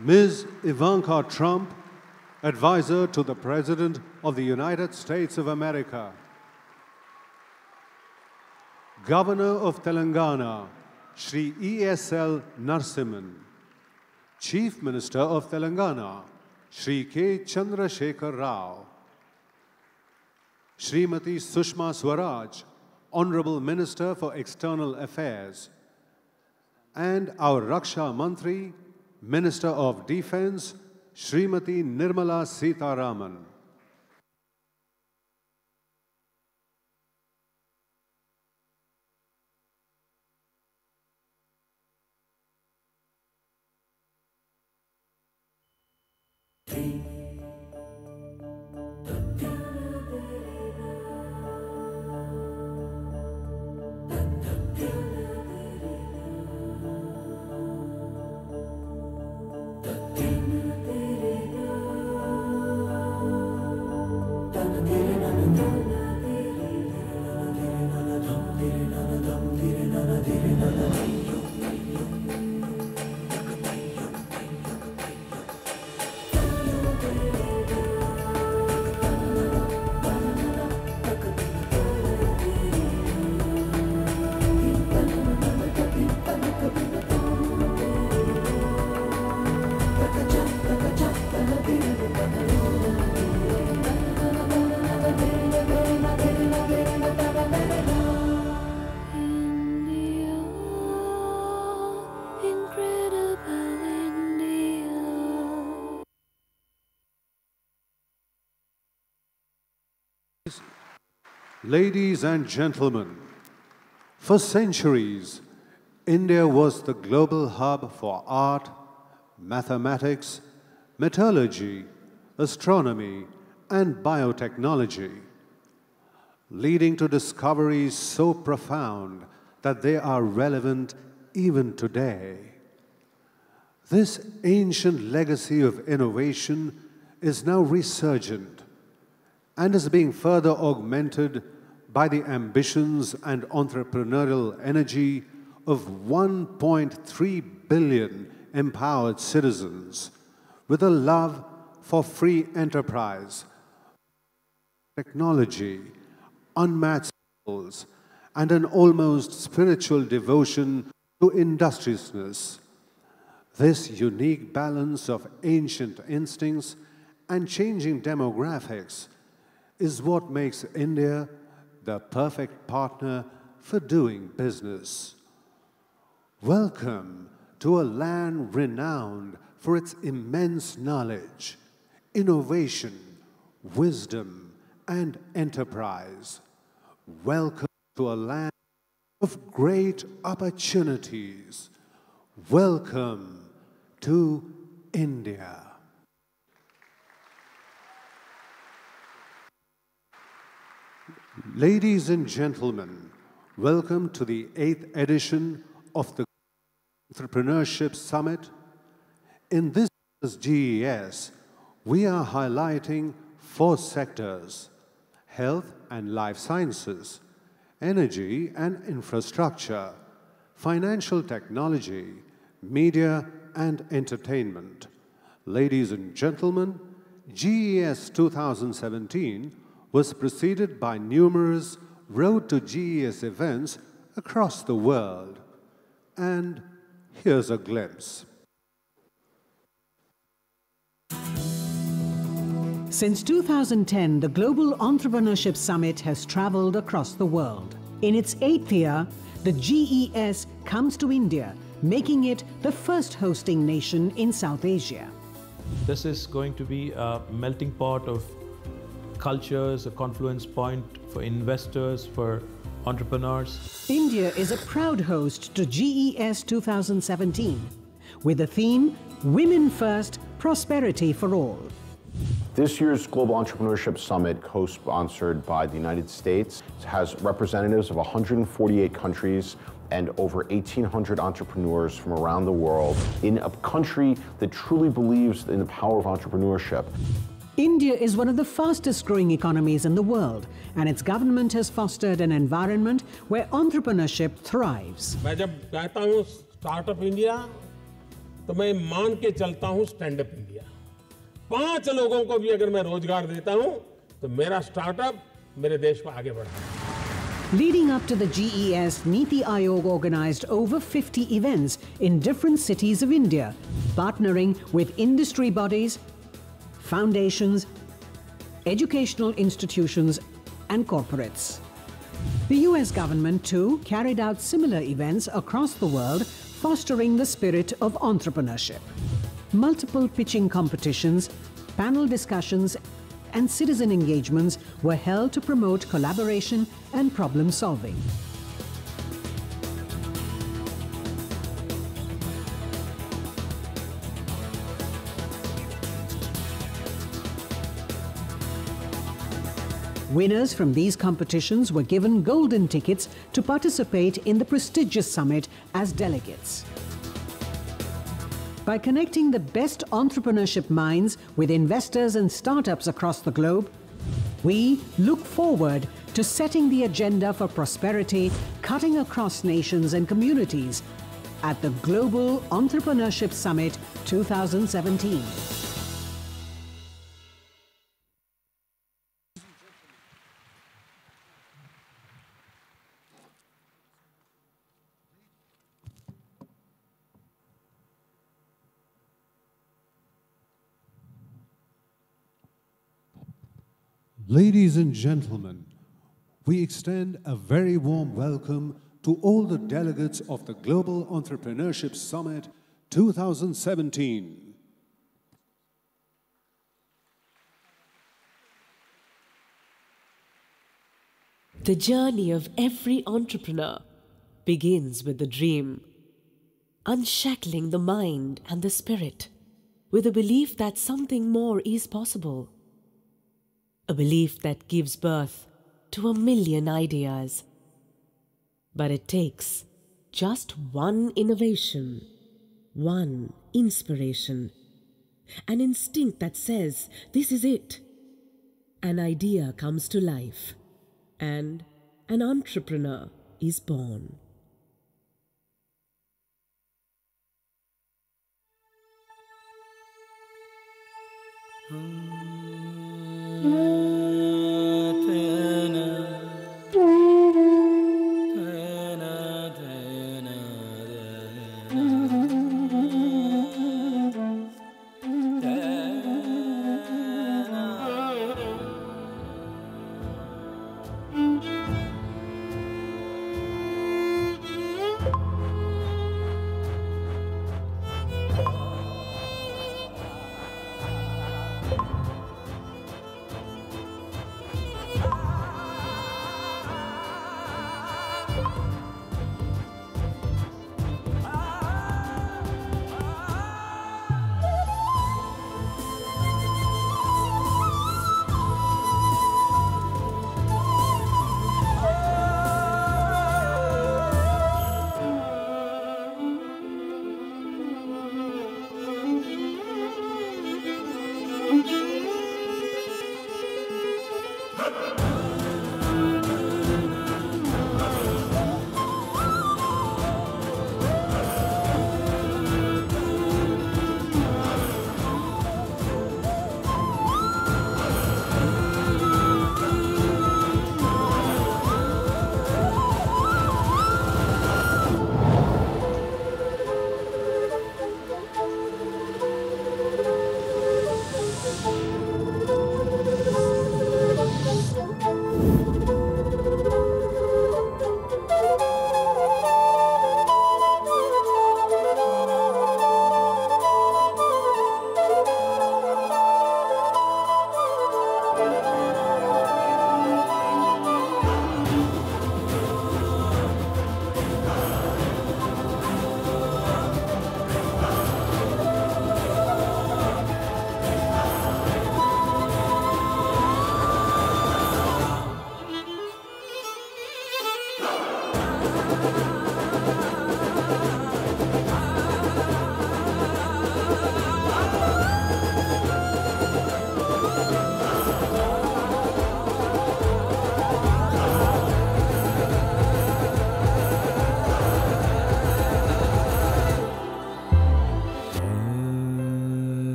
Ms. Ivanka Trump, Advisor to the President of the United States of America. Governor of Telangana, Shri E.S.L. Narasimhan. Chief Minister of Telangana, Shri K. Chandrasekhar Rao. Srimati Sushma Swaraj, Honorable Minister for External Affairs. And our Raksha Mantri, Minister of Defense, Srimati Nirmala Sitharaman. Ladies and gentlemen, for centuries, India was the global hub for art, mathematics, metallurgy, astronomy, and biotechnology, leading to discoveries so profound that they are relevant even today. This ancient legacy of innovation is now resurgent and is being further augmented by the ambitions and entrepreneurial energy of 1.3 billion empowered citizens with a love for free enterprise, technology, unmatched skills, and an almost spiritual devotion to industriousness. This unique balance of ancient instincts and changing demographics is what makes India the perfect partner for doing business. Welcome to a land renowned for its immense knowledge, innovation, wisdom, and enterprise. Welcome to a land of great opportunities. Welcome to India. Ladies and gentlemen, welcome to the 8th edition of the Entrepreneurship Summit. In this year's GES, we are highlighting 4 sectors: health and life sciences, energy and infrastructure, financial technology, media and entertainment. Ladies and gentlemen, GES 2017 was preceded by numerous Road to GES events across the world. And here's a glimpse. Since 2010, the Global Entrepreneurship Summit has traveled across the world. In its 8th year, the GES comes to India, making it the first hosting nation in South Asia. This is going to be a melting pot of cultures, a confluence point for investors, for entrepreneurs. India is a proud host to GES 2017 with the theme Women First, Prosperity for All. This year's Global Entrepreneurship Summit, co-sponsored by the United States, has representatives of 148 countries and over 1,800 entrepreneurs from around the world in a country that truly believes in the power of entrepreneurship. India is one of the fastest growing economies in the world, and its government has fostered an environment where entrepreneurship thrives. मैं जब कहता हूँ startup India तो मैं मान के चलता हूं स्टैंड अप इंडिया। 5 लोगों को भी अगर मैं रोजगार देता हूं तो मेरा स्टार्टअप मेरे देश को आगे बढ़ाएगा। Leading up to the GES, Niti Aayog organized over 50 events in different cities of India, partnering with industry bodies, foundations, educational institutions, and corporates. The US government too carried out similar events across the world, fostering the spirit of entrepreneurship. Multiple pitching competitions, panel discussions, and citizen engagements were held to promote collaboration and problem solving. Winners from these competitions were given golden tickets to participate in the prestigious summit as delegates. By connecting the best entrepreneurship minds with investors and startups across the globe, we look forward to setting the agenda for prosperity, cutting across nations and communities at the Global Entrepreneurship Summit 2017. Ladies and gentlemen, we extend a very warm welcome to all the delegates of the Global Entrepreneurship Summit 2017. The journey of every entrepreneur begins with the dream, unshackling the mind and the spirit with a belief that something more is possible. A belief that gives birth to 1,000,000 ideas. But it takes just one innovation, one inspiration, an instinct that says, this is it. An idea comes to life, and an entrepreneur is born.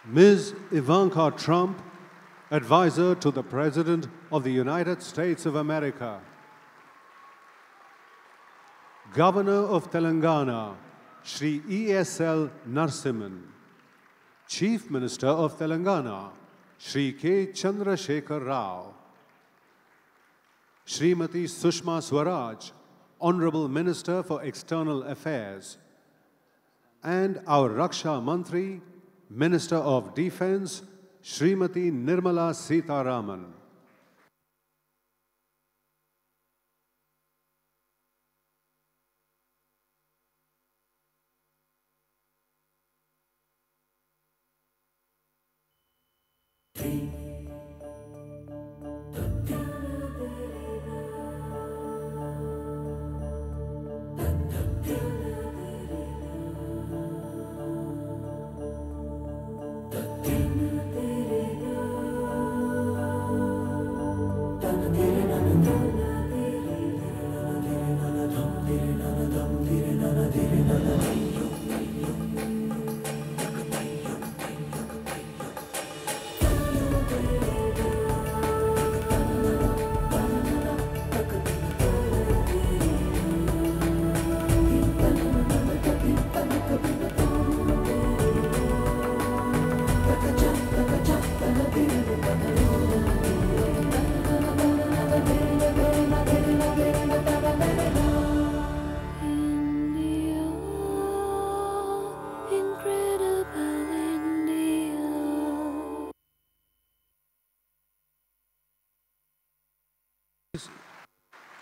Ms. Ivanka Trump, Advisor to the President of the United States of America. Governor of Telangana, Shri E.S.L. Narasimhan. Chief Minister of Telangana, Shri K. Chandrasekhar Rao. Srimati Sushma Swaraj, Honorable Minister for External Affairs. And our Raksha Mantri, Minister of Defense, Srimati Nirmala Sitharaman.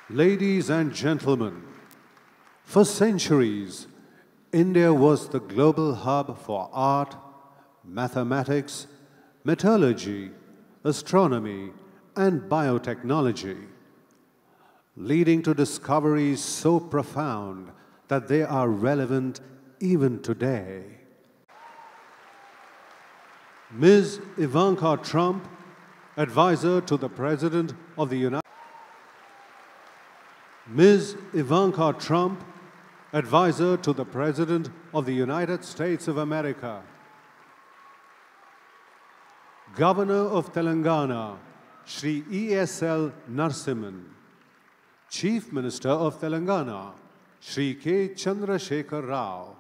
Ladies and gentlemen, for centuries, India was the global hub for art, mathematics, metallurgy, astronomy, and biotechnology, leading to discoveries so profound that they are relevant even today. Ms. Ivanka Trump, Advisor to the President of the United States. Ms. Ivanka Trump, Advisor to the President of the United States of America. Governor of Telangana, Shri E.S.L. Narasimhan. Chief Minister of Telangana, Shri K. Chandrasekhar Rao.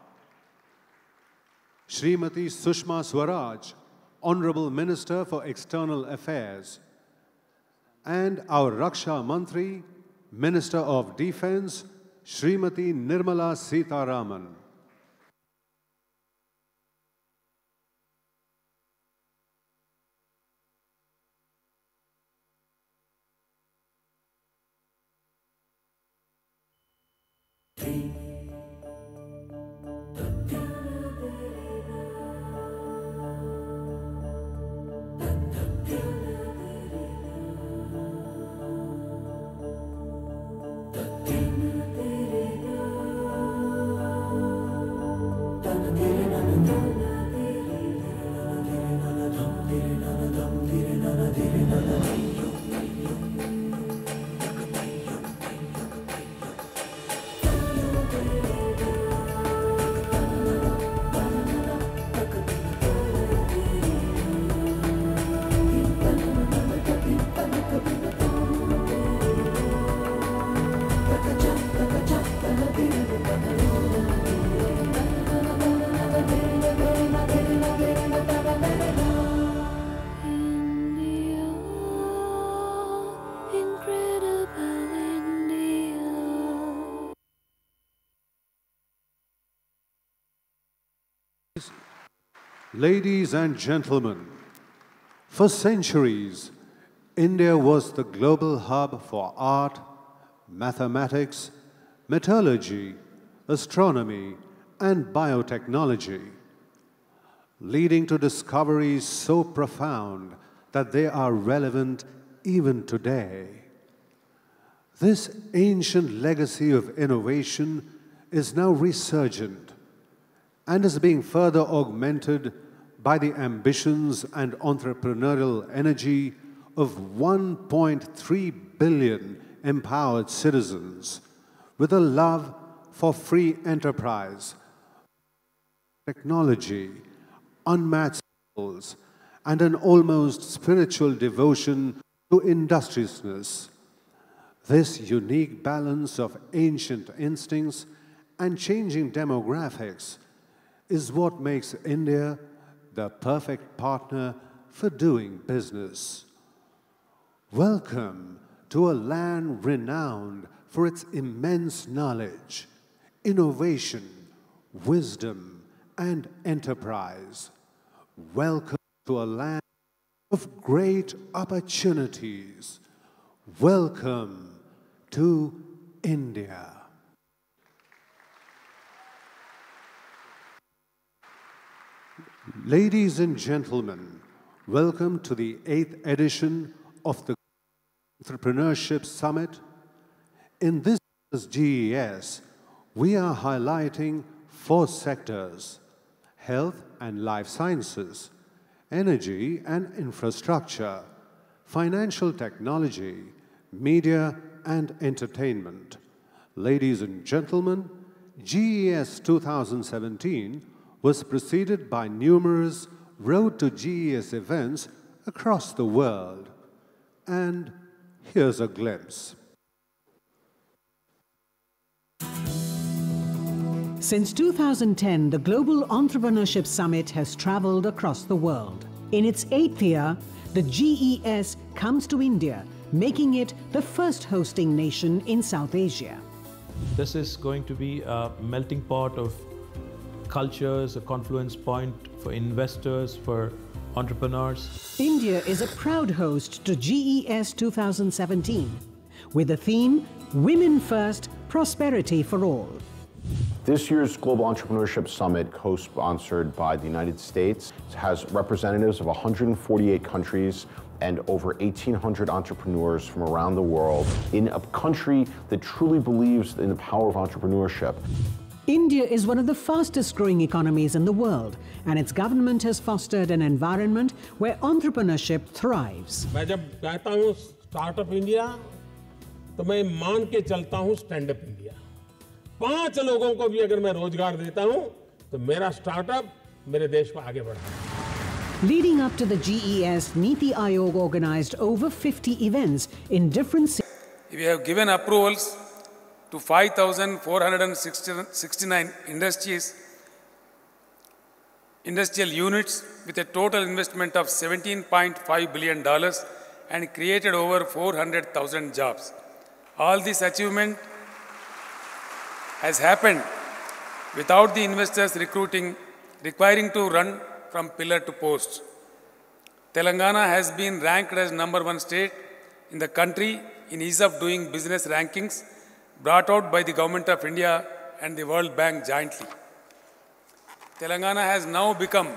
Srimati Sushma Swaraj, Honorable Minister for External Affairs. And our Raksha Mantri, Minister of Defense, Srimati Nirmala Sitharaman. Ladies and gentlemen, for centuries, India was the global hub for art, mathematics, metallurgy, astronomy, and biotechnology, leading to discoveries so profound that they are relevant even today. This ancient legacy of innovation is now resurgent and is being further augmented by the ambitions and entrepreneurial energy of 1.3 billion empowered citizens with a love for free enterprise, technology, unmatched and an almost spiritual devotion to industriousness. This unique balance of ancient instincts and changing demographics is what makes India the perfect partner for doing business. Welcome to a land renowned for its immense knowledge, innovation, wisdom, and enterprise. Welcome to a land of great opportunities. Welcome to India. Ladies and gentlemen, welcome to the 8th edition of the Entrepreneurship Summit. In this year's GES, we are highlighting 4 sectors: health and life sciences, energy and infrastructure, financial technology, media and entertainment. Ladies and gentlemen, GES 2017 was preceded by numerous Road to GES events across the world. And here's a glimpse. Since 2010, the Global Entrepreneurship Summit has traveled across the world. In its 8th year, the GES comes to India, making it the first hosting nation in South Asia. This is going to be a melting pot of cultures, a confluence point for investors, for entrepreneurs. India is a proud host to GES 2017 with the theme Women First, Prosperity for All. This year's Global Entrepreneurship Summit, co-sponsored by the United States, has representatives of 148 countries and over 1,800 entrepreneurs from around the world in a country that truly believes in the power of entrepreneurship. India is one of the fastest growing economies in the world, and its government has fostered an environment where entrepreneurship thrives. मैं जब कहता हूँ startup India, तो मैं मान के चलता हूँ स्टैंड अप इंडिया। 5 लोगों को भी अगर मैं रोजगार देता हूँ, तो मेरा स्टार्टअप मेरे देश को आगे बढ़ाएगा। Leading up to the GES, Niti Aayog organized over 50 events in different cities. We have given approvals to 5,469 industrial units with a total investment of $17.5 billion and created over 400,000 jobs. All this achievement has happened without the investors requiring to run from pillar to post. Telangana has been ranked as #1 state in the country in ease of doing business rankings brought out by the Government of India and the World Bank jointly. Telangana has now become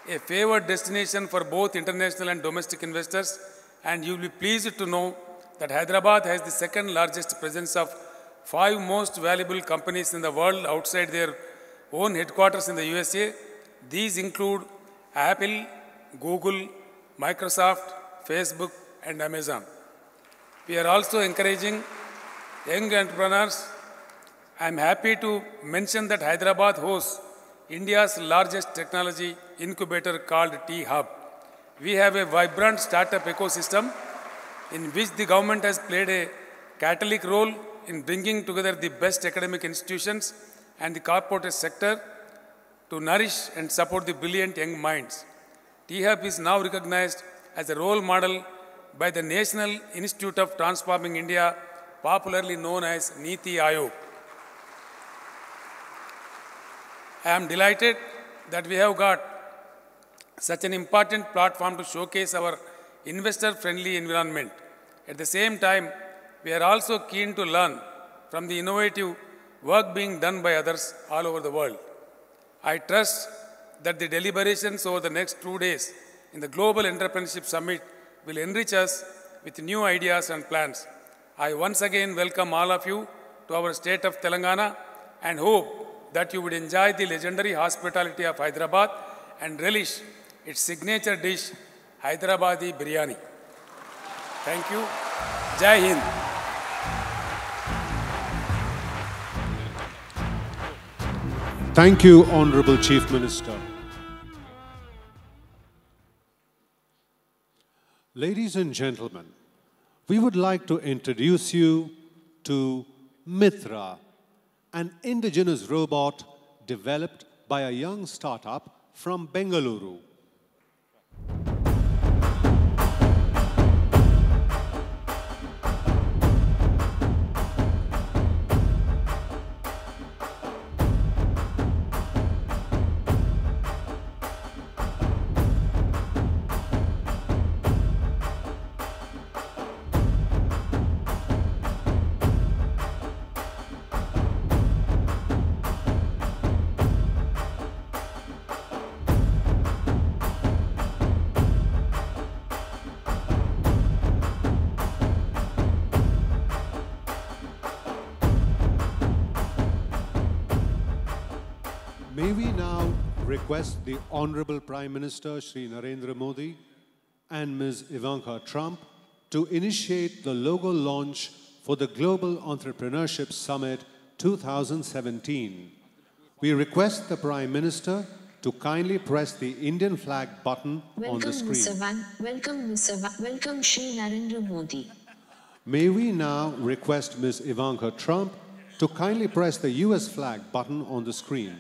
a favored destination for both international and domestic investors, and you will be pleased to know that Hyderabad has the second largest presence of 5 most valuable companies in the world outside their own headquarters in the USA. These include Apple, Google, Microsoft, Facebook, and Amazon. We are also encouraging young entrepreneurs. I am happy to mention that Hyderabad hosts India's largest technology incubator called T-Hub. We have a vibrant startup ecosystem in which the government has played a catalytic role in bringing together the best academic institutions and the corporate sector to nourish and support the brilliant young minds. T-Hub is now recognized as a role model by the National Institute of Transforming India, popularly known as Niti Aayog. I am delighted that we have got such an important platform to showcase our investor-friendly environment. At the same time, we are also keen to learn from the innovative work being done by others all over the world. I trust that the deliberations over the next 2 days in the Global Entrepreneurship Summit will enrich us with new ideas and plans. I once again welcome all of you to our state of Telangana and hope that you would enjoy the legendary hospitality of Hyderabad and relish its signature dish, Hyderabadi biryani. Thank you. Jai Hind. Thank you, Honorable Chief Minister. Ladies and gentlemen, we would like to introduce you to Mitra, an indigenous robot developed by a young startup from Bengaluru. May we now request the Honorable Prime Minister Shri Narendra Modi and Ms. Ivanka Trump to initiate the logo launch for the Global Entrepreneurship Summit 2017. We request the Prime Minister to kindly press the Indian flag button on the screen. Welcome Shri Narendra Modi. May we now request Ms. Ivanka Trump to kindly press the US flag button on the screen.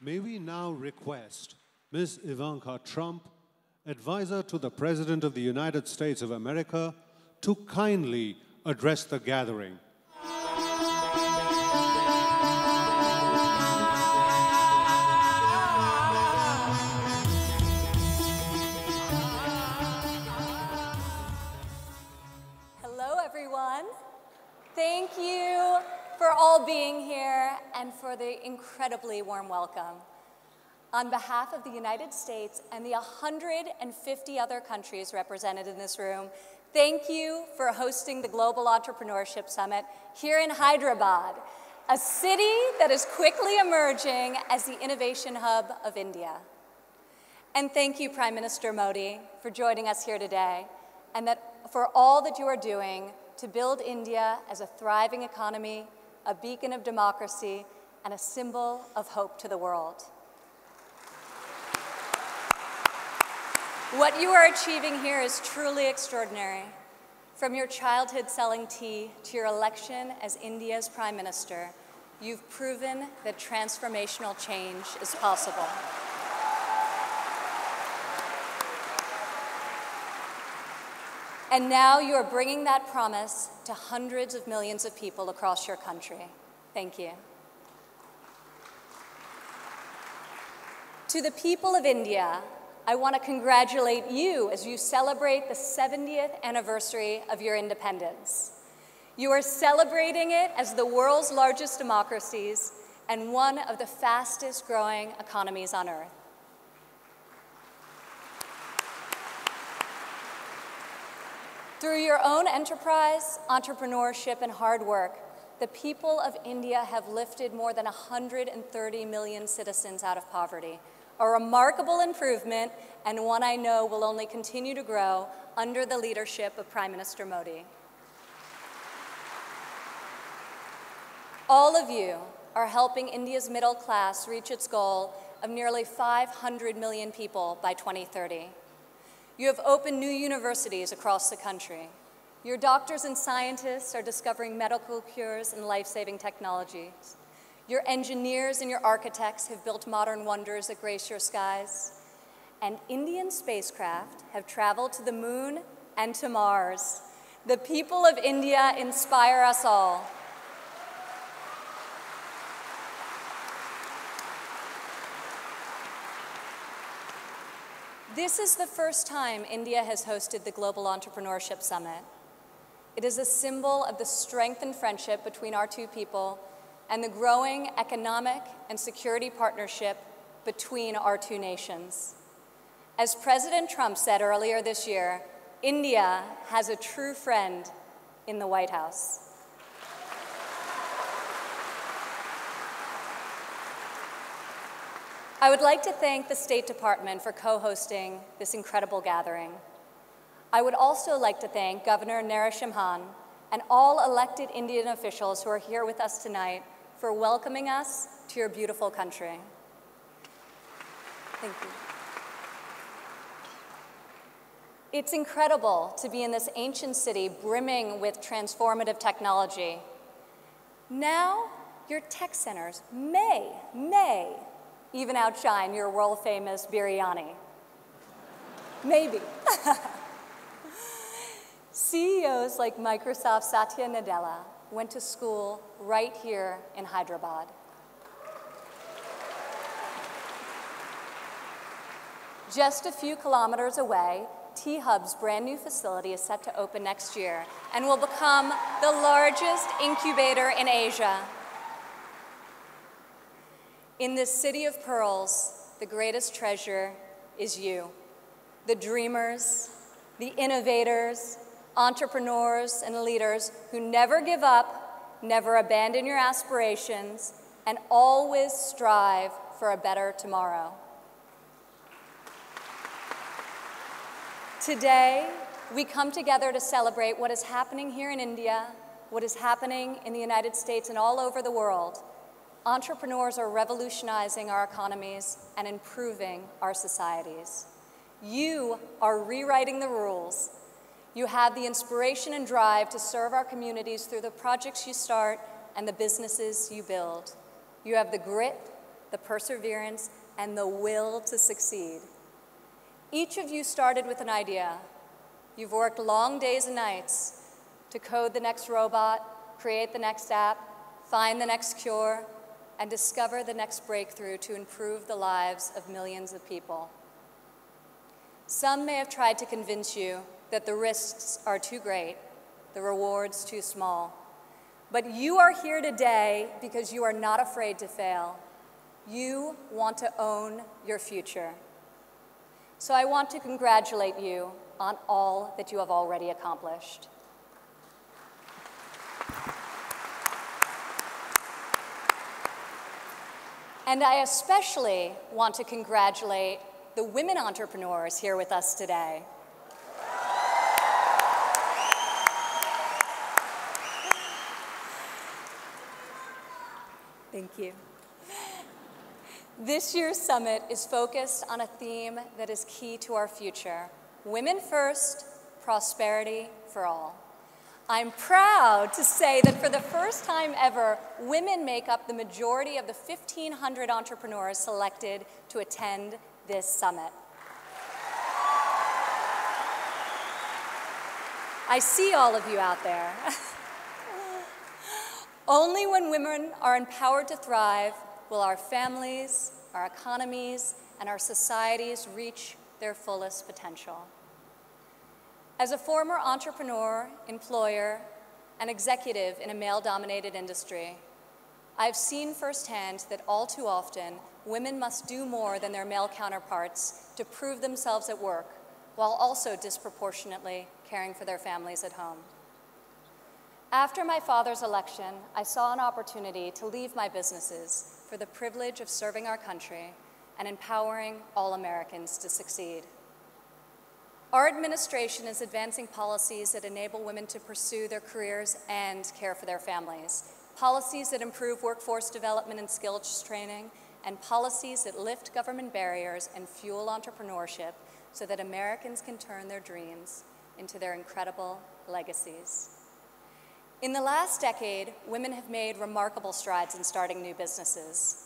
May we now request Ms. Ivanka Trump, advisor to the President of the United States of America, to kindly address the gathering. Hello, everyone. Thank you for all being here and for the incredibly warm welcome. On behalf of the United States and the 150 other countries represented in this room, thank you for hosting the Global Entrepreneurship Summit here in Hyderabad, a city that is quickly emerging as the innovation hub of India. And thank you, Prime Minister Modi, for joining us here today, and for all that you are doing to build India as a thriving economy, a beacon of democracy, and a symbol of hope to the world. What you are achieving here is truly extraordinary. From your childhood selling tea to your election as India's Prime Minister, you've proven that transformational change is possible. And now you are bringing that promise to hundreds of millions of people across your country. Thank you. To the people of India, I want to congratulate you as you celebrate the 70th anniversary of your independence. You are celebrating it as the world's largest democracies and one of the fastest growing economies on earth. Through your own enterprise, entrepreneurship, and hard work, the people of India have lifted more than 130 million citizens out of poverty, a remarkable improvement and one I know will only continue to grow under the leadership of Prime Minister Modi. All of you are helping India's middle class reach its goal of nearly 500 million people by 2030. You have opened new universities across the country. Your doctors and scientists are discovering medical cures and life-saving technologies. Your engineers and your architects have built modern wonders that grace your skies. And Indian spacecraft have traveled to the moon and to Mars. The people of India inspire us all. This is the first time India has hosted the Global Entrepreneurship Summit. It is a symbol of the strength and friendship between our two people and the growing economic and security partnership between our two nations. As President Trump said earlier this year, India has a true friend in the White House. I would like to thank the State Department for co-hosting this incredible gathering. I would also like to thank Governor Narasimhan and all elected Indian officials who are here with us tonight for welcoming us to your beautiful country. Thank you. It's incredible to be in this ancient city brimming with transformative technology. Now, your tech centers may even outshine your world-famous biryani. Maybe. CEOs like Microsoft Satya Nadella went to school right here in Hyderabad. Just a few kilometers away, T-Hub's brand new facility is set to open next year and will become the largest incubator in Asia. In this city of pearls, the greatest treasure is you, the dreamers, the innovators, entrepreneurs, and leaders who never give up, never abandon your aspirations, and always strive for a better tomorrow. Today, we come together to celebrate what is happening here in India, what is happening in the United States and all over the world. Entrepreneurs are revolutionizing our economies and improving our societies. You are rewriting the rules. You have the inspiration and drive to serve our communities through the projects you start and the businesses you build. You have the grit, the perseverance, and the will to succeed. Each of you started with an idea. You've worked long days and nights to code the next robot, create the next app, find the next cure, and discover the next breakthrough to improve the lives of millions of people. Some may have tried to convince you that the risks are too great, the rewards too small. But you are here today because you are not afraid to fail. You want to own your future. So I want to congratulate you on all that you have already accomplished. And I especially want to congratulate the women entrepreneurs here with us today. Thank you. This year's summit is focused on a theme that is key to our future: women first, prosperity for all. I'm proud to say that for the first time ever, women make up the majority of the 1,500 entrepreneurs selected to attend this summit. I see all of you out there. Only when women are empowered to thrive will our families, our economies, and our societies reach their fullest potential. As a former entrepreneur, employer, and executive in a male-dominated industry, I've seen firsthand that all too often, women must do more than their male counterparts to prove themselves at work, while also disproportionately caring for their families at home. After my father's election, I saw an opportunity to leave my businesses for the privilege of serving our country and empowering all Americans to succeed. Our administration is advancing policies that enable women to pursue their careers and care for their families, policies that improve workforce development and skills training, and policies that lift government barriers and fuel entrepreneurship so that Americans can turn their dreams into their incredible legacies. In the last decade, women have made remarkable strides in starting new businesses.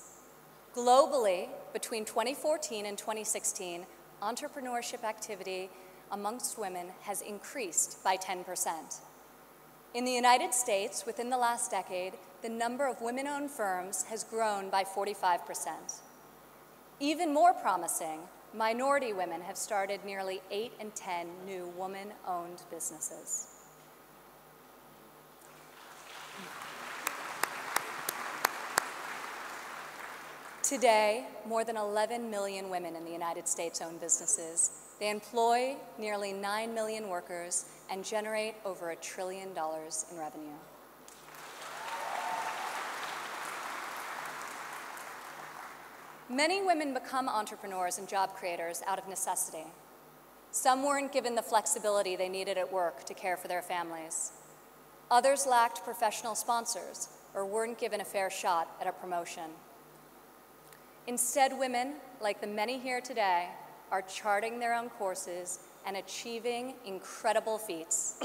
Globally, between 2014 and 2016, entrepreneurship activity amongst women has increased by 10%. In the United States, within the last decade, the number of women-owned firms has grown by 45%. Even more promising, minority women have started nearly 8 in 10 new woman-owned businesses. Today, more than 11 million women in the United States own businesses. They employ nearly 9 million workers and generate over $1 trillion in revenue. Many women become entrepreneurs and job creators out of necessity. Some weren't given the flexibility they needed at work to care for their families. Others lacked professional sponsors or weren't given a fair shot at a promotion. Instead, women, like the many here today, are charting their own courses and achieving incredible feats.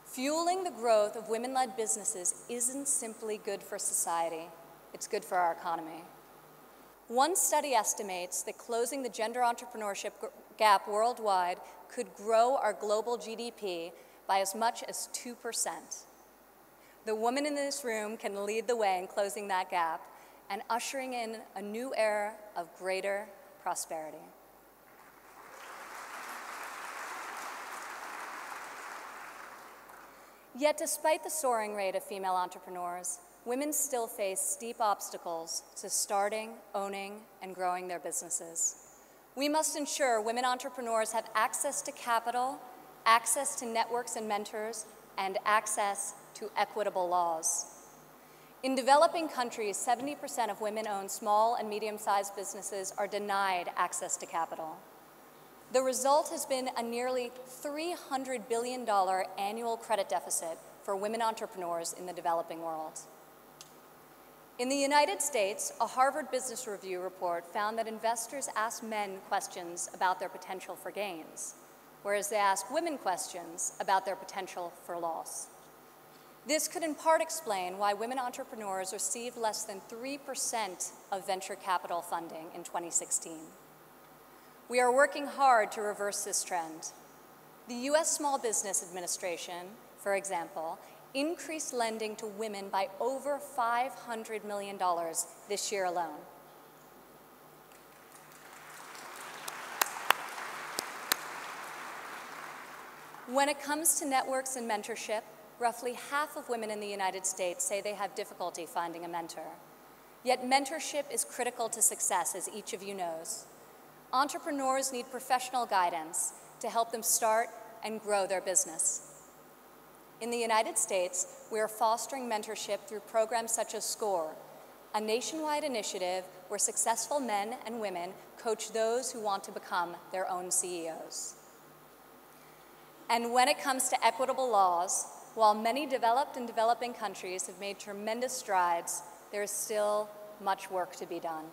Fueling the growth of women-led businesses isn't simply good for society, it's good for our economy. One study estimates that closing the gender entrepreneurship gap worldwide could grow our global GDP by as much as 2%. The woman in this room can lead the way in closing that gap and ushering in a new era of greater prosperity. Yet despite the soaring rate of female entrepreneurs, women still face steep obstacles to starting, owning, and growing their businesses. We must ensure women entrepreneurs have access to capital, access to networks and mentors, and access to equitable laws. In developing countries, 70% of women-owned small and medium-sized businesses are denied access to capital. The result has been a nearly $300 billion annual credit deficit for women entrepreneurs in the developing world. In the United States, a Harvard Business Review report found that investors ask men questions about their potential for gains, whereas they ask women questions about their potential for loss. This could in part explain why women entrepreneurs received less than 3% of venture capital funding in 2016. We are working hard to reverse this trend. The U.S. Small Business Administration, for example, increased lending to women by over $500 million this year alone. When it comes to networks and mentorship, roughly half of women in the United States say they have difficulty finding a mentor. Yet mentorship is critical to success, as each of you knows. Entrepreneurs need professional guidance to help them start and grow their business. In the United States, we are fostering mentorship through programs such as SCORE, a nationwide initiative where successful men and women coach those who want to become their own CEOs. And when it comes to equitable laws, while many developed and developing countries have made tremendous strides, there is still much work to be done.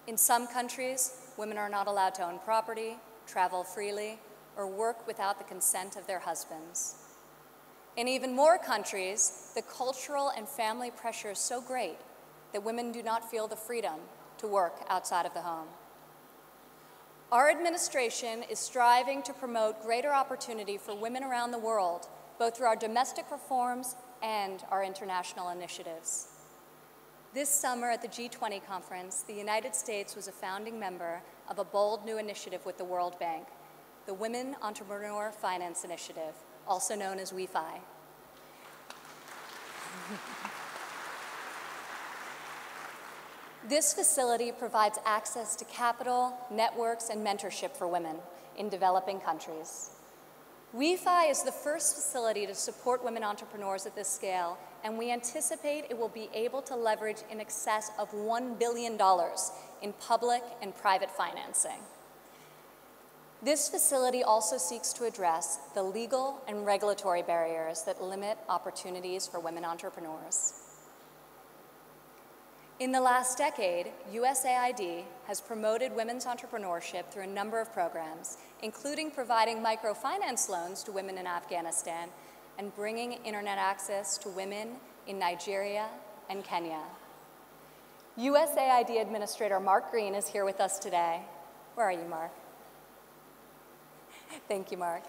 In some countries, women are not allowed to own property, travel freely, or work without the consent of their husbands. In even more countries, the cultural and family pressure is so great that women do not feel the freedom to work outside of the home. Our administration is striving to promote greater opportunity for women around the world, both through our domestic reforms and our international initiatives. This summer at the G20 conference, the United States was a founding member of a bold new initiative with the World Bank, the Women Entrepreneur Finance Initiative, also known as WEFI. This facility provides access to capital, networks, and mentorship for women in developing countries. WEFI is the first facility to support women entrepreneurs at this scale, and we anticipate it will be able to leverage in excess of $1 billion in public and private financing. This facility also seeks to address the legal and regulatory barriers that limit opportunities for women entrepreneurs. In the last decade, USAID has promoted women's entrepreneurship through a number of programs, including providing microfinance loans to women in Afghanistan and bringing internet access to women in Nigeria and Kenya. USAID Administrator Mark Green is here with us today. Where are you, Mark? Thank you, Mark.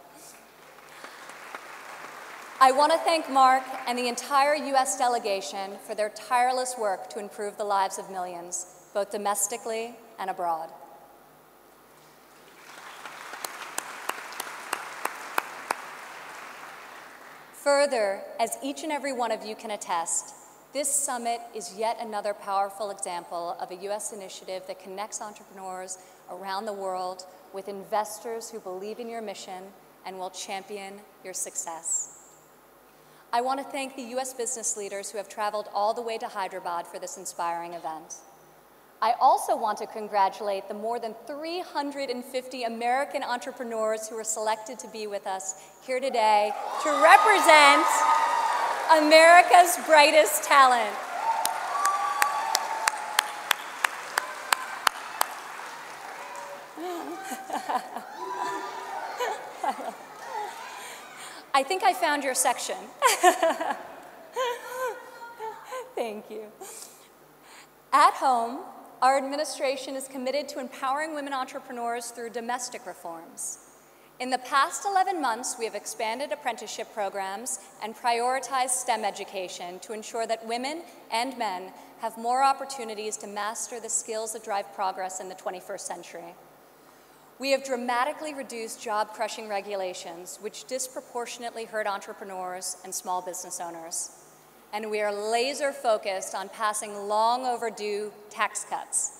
I want to thank Mark and the entire U.S. delegation for their tireless work to improve the lives of millions, both domestically and abroad. Further, as each and every one of you can attest, this summit is yet another powerful example of a U.S. initiative that connects entrepreneurs around the world with investors who believe in your mission and will champion your success. I want to thank the U.S. business leaders who have traveled all the way to Hyderabad for this inspiring event. I also want to congratulate the more than 350 American entrepreneurs who were selected to be with us here today to represent America's brightest talent. I think I found your section. Thank you. At home, our administration is committed to empowering women entrepreneurs through domestic reforms. In the past 11 months, we have expanded apprenticeship programs and prioritized STEM education to ensure that women and men have more opportunities to master the skills that drive progress in the 21st century. We have dramatically reduced job-crushing regulations, which disproportionately hurt entrepreneurs and small business owners. And we are laser-focused on passing long-overdue tax cuts.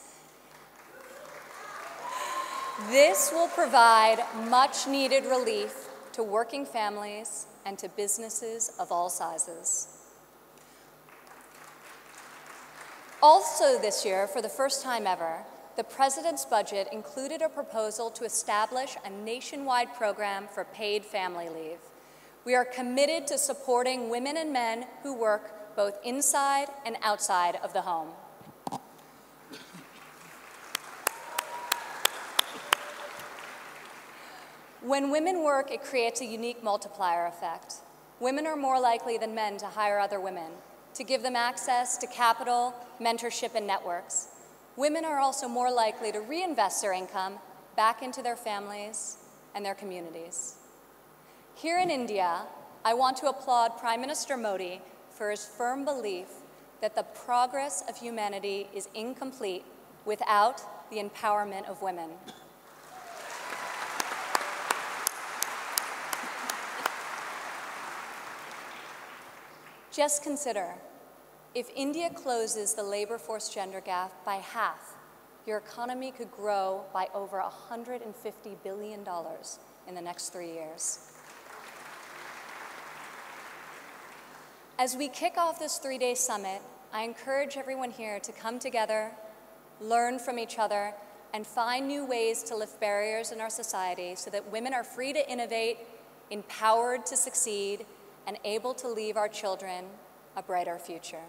This will provide much-needed relief to working families and to businesses of all sizes. Also this year, for the first time ever, the President's budget included a proposal to establish a nationwide program for paid family leave. We are committed to supporting women and men who work both inside and outside of the home. When women work, it creates a unique multiplier effect. Women are more likely than men to hire other women, to give them access to capital, mentorship, and networks. Women are also more likely to reinvest their income back into their families and their communities. Here in India, I want to applaud Prime Minister Modi for his firm belief that the progress of humanity is incomplete without the empowerment of women. Just consider, if India closes the labor force gender gap by half, your economy could grow by over $150 billion in the next 3 years. As we kick off this 3-day summit, I encourage everyone here to come together, learn from each other, and find new ways to lift barriers in our society so that women are free to innovate, empowered to succeed, and able to leave our children a brighter future.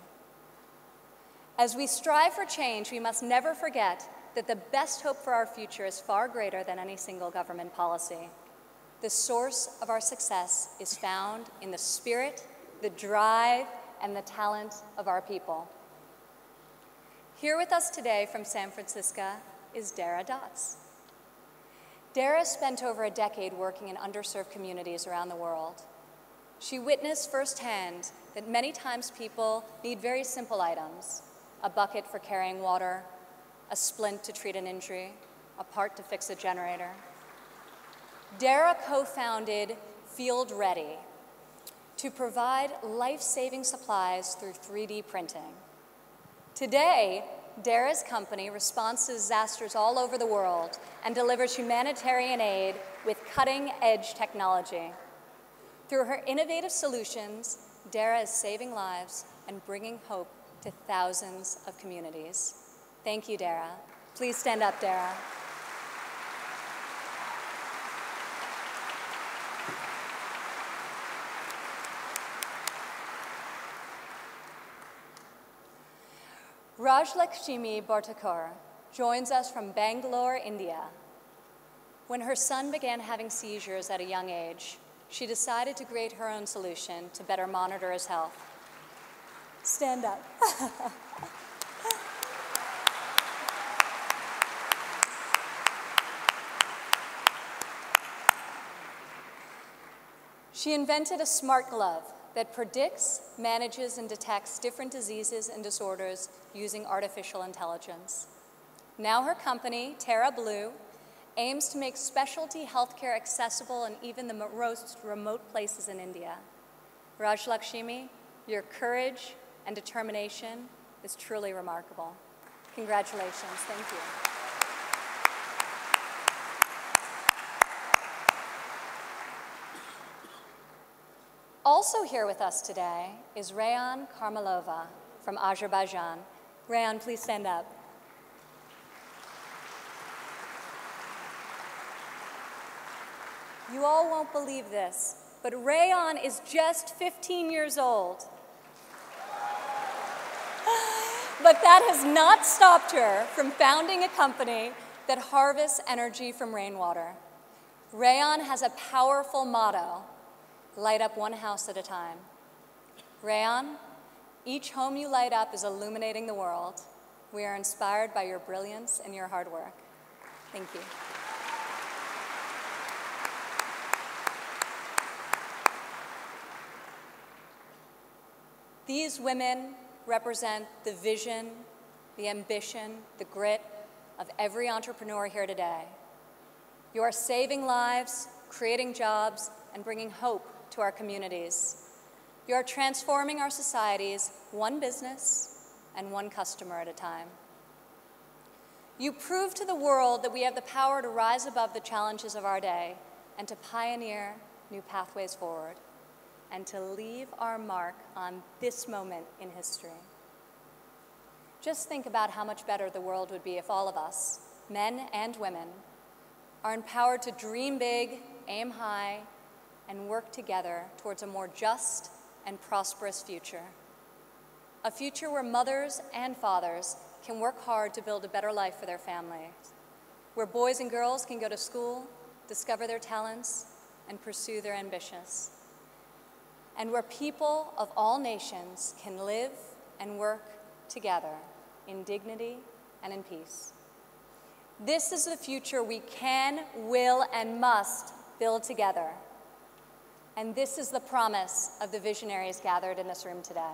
As we strive for change, we must never forget that the best hope for our future is far greater than any single government policy. The source of our success is found in the spirit, the drive, and the talent of our people. Here with us today from San Francisco is Dara Dotz. Dara spent over a decade working in underserved communities around the world. She witnessed firsthand that many times people need very simple items: a bucket for carrying water, a splint to treat an injury, a part to fix a generator. Dara co-founded Field Ready to provide life-saving supplies through 3D printing. Today, Dara's company responds to disasters all over the world and delivers humanitarian aid with cutting-edge technology. Through her innovative solutions, Dara is saving lives and bringing hope to thousands of communities. Thank you, Dara. Please stand up, Dara. Rajlakshmi Bhartakar joins us from Bangalore, India. When her son began having seizures at a young age, she decided to create her own solution to better monitor his health. Stand up. She invented a smart glove that predicts, manages, and detects different diseases and disorders using artificial intelligence. Now her company, Terra Blue, aims to make specialty healthcare accessible in even the most remote places in India. Rajlakshmi, your courage and determination is truly remarkable. Congratulations, thank you. Also here with us today is Rayan Karmalova from Azerbaijan. Rayan, please stand up. You all won't believe this, but Rayan is just 15 years old. But that has not stopped her from founding a company that harvests energy from rainwater. Rayan has a powerful motto: light up one house at a time. Rayan, each home you light up is illuminating the world. We are inspired by your brilliance and your hard work. Thank you. These women represent the vision, the ambition, the grit of every entrepreneur here today. You are saving lives, creating jobs, and bringing hope to our communities. You are transforming our societies one business and one customer at a time. You prove to the world that we have the power to rise above the challenges of our day and to pioneer new pathways forward and to leave our mark on this moment in history. Just think about how much better the world would be if all of us, men and women, are empowered to dream big, aim high, and work together towards a more just and prosperous future. A future where mothers and fathers can work hard to build a better life for their families, where boys and girls can go to school, discover their talents, and pursue their ambitions, and where people of all nations can live and work together in dignity and in peace. This is the future we can, will, and must build together. And this is the promise of the visionaries gathered in this room today.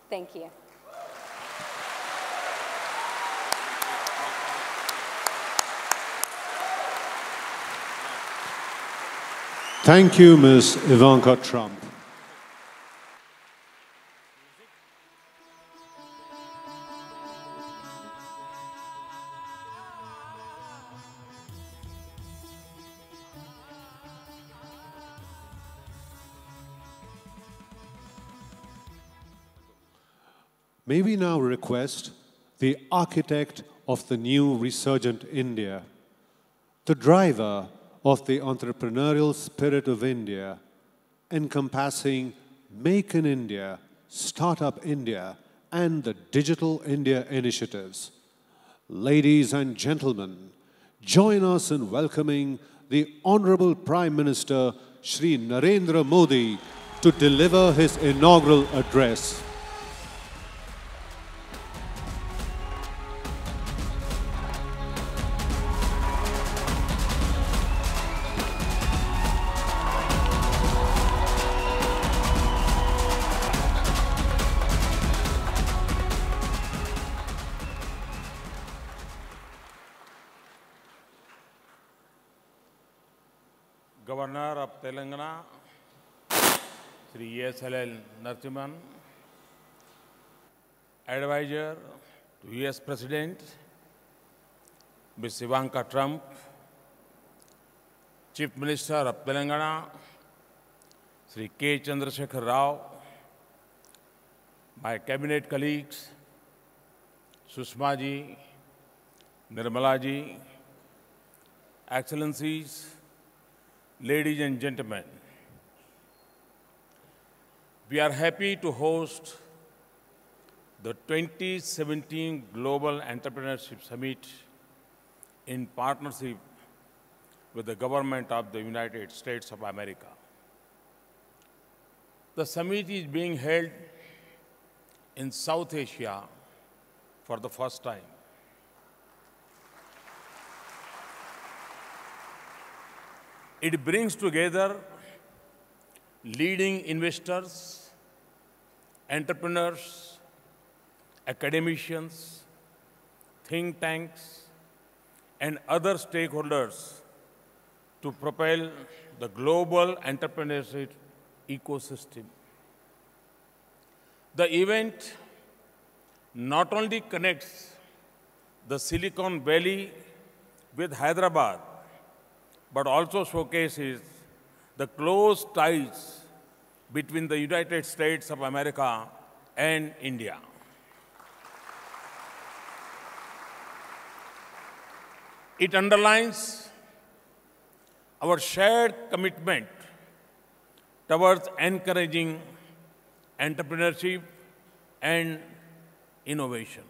Thank you. Thank you, Ms. Ivanka Trump. May we now request the architect of the new resurgent India, the driver of the entrepreneurial spirit of India, encompassing Make in India, Startup India, and the Digital India initiatives. Ladies and gentlemen, join us in welcoming the Honorable Prime Minister Shri Narendra Modi to deliver his inaugural address. Governor of Telangana, Sri S.L.L. Narasimhan, Advisor to U.S. President, Ms. Ivanka Trump, Chief Minister of Telangana, Sri K. Chandrasekhar Rao, my cabinet colleagues, Sushma ji, Nirmala ji, Excellencies, ladies and gentlemen, we are happy to host the 2017 Global Entrepreneurship Summit in partnership with the government of the United States of America. The summit is being held in South Asia for the first time. It brings together leading investors, entrepreneurs, academicians, think tanks, and other stakeholders to propel the global entrepreneurship ecosystem. The event not only connects the Silicon Valley with Hyderabad, but also showcases the close ties between the United States of America and India. It underlines our shared commitment towards encouraging entrepreneurship and innovation.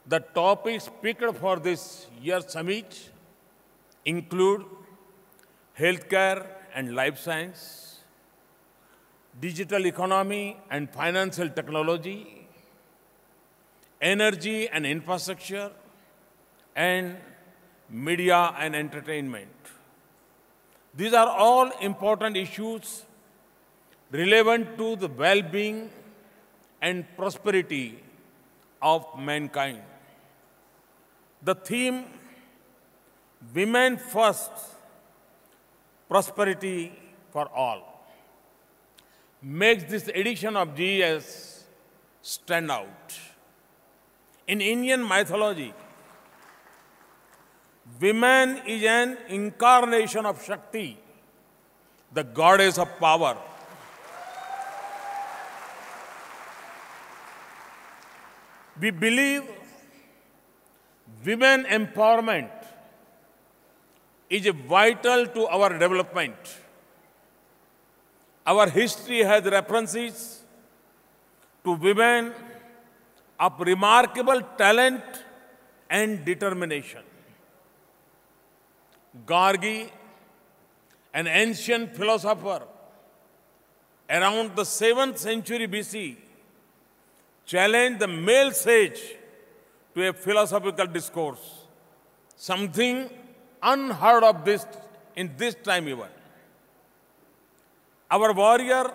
The topics picked for this year's summit include healthcare and life science, digital economy and financial technology, energy and infrastructure, and media and entertainment. These are all important issues relevant to the well-being and prosperity of mankind. The theme, Women First, Prosperity for All, makes this edition of GES stand out. In Indian mythology, woman is an incarnation of Shakti, the goddess of power. We believe women empowerment is vital to our development. Our history has references to women of remarkable talent and determination. Gargi, an ancient philosopher around the 7th century BC, challenged the male sage to a philosophical discourse, something unheard of in this time even. Our warrior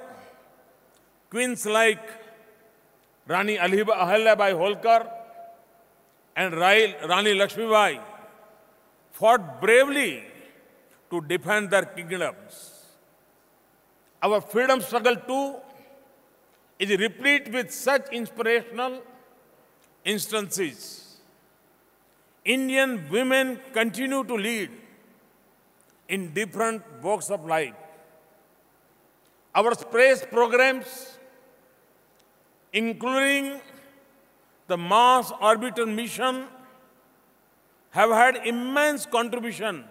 queens like Rani Ahilyabai Holkar and Rani Lakshmibai fought bravely to defend their kingdoms. Our freedom struggle too is replete with such inspirational instances. Indian women continue to lead in different walks of life. Our space programs, including the Mars Orbiter mission, have had immense contribution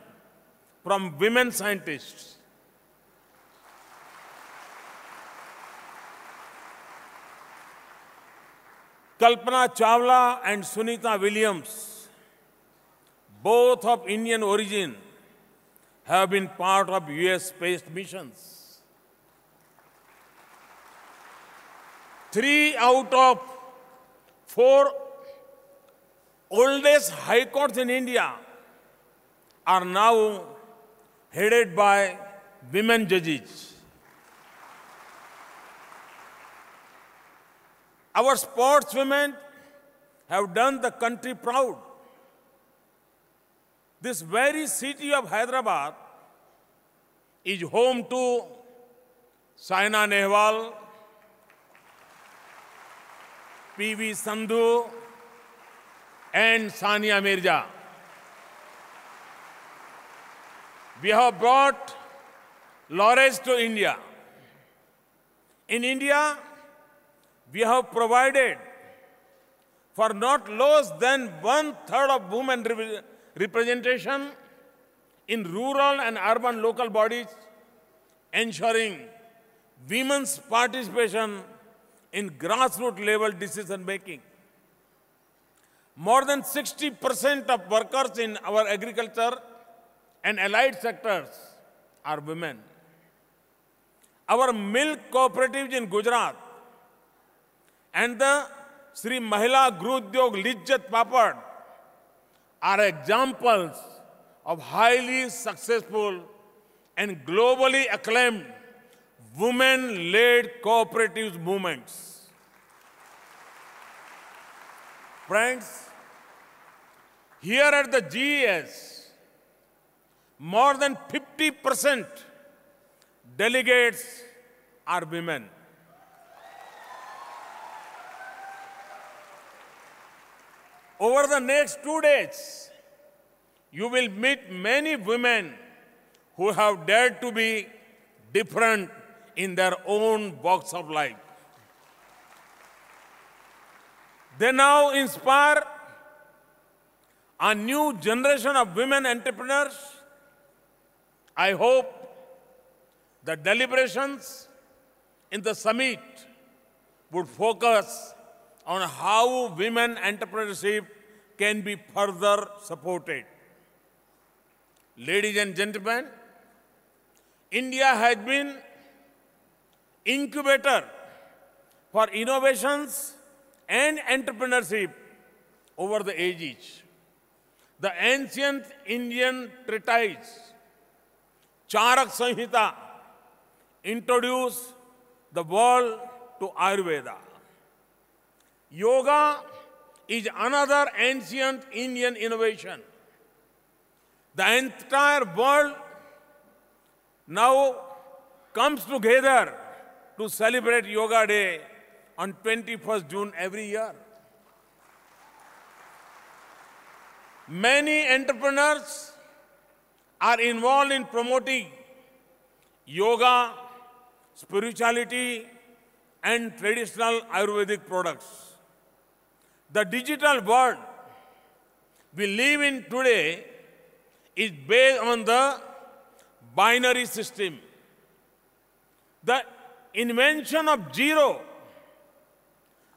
from women scientists. Kalpana Chawla and Sunita Williams, both of Indian origin, have been part of US space missions. 3 out of 4 oldest high courts in India are now headed by women judges. Our sportswomen have done the country proud. This very city of Hyderabad is home to Saina Nehwal, P.V. Sandhu, and Sania Mirza. We have brought laurels to India. In India, we have provided for not less than 1/3 of women representation in rural and urban local bodies, ensuring women's participation in grassroots level decision making. More than 60% of workers in our agriculture and allied sectors are women. Our milk cooperatives in Gujarat and the Sri Mahila Grudyog Lijjat Papad are examples of highly successful and globally acclaimed women-led cooperative movements. Friends, here at the GES, more than 50% delegates are women. Over the next 2 days, you will meet many women who have dared to be different in their own walks of life. They now inspire a new generation of women entrepreneurs. I hope the deliberations in the summit would focus on how women entrepreneurship can be further supported. Ladies and gentlemen, India has been incubator for innovations and entrepreneurship over the ages. The ancient Indian treatise, Charak Samhita, introduced the world to Ayurveda. Yoga is another ancient Indian innovation. The entire world now comes together to celebrate Yoga Day on 21st June every year. Many entrepreneurs are involved in promoting yoga, spirituality, and traditional Ayurvedic products. The digital world we live in today is based on the binary system. The invention of zero,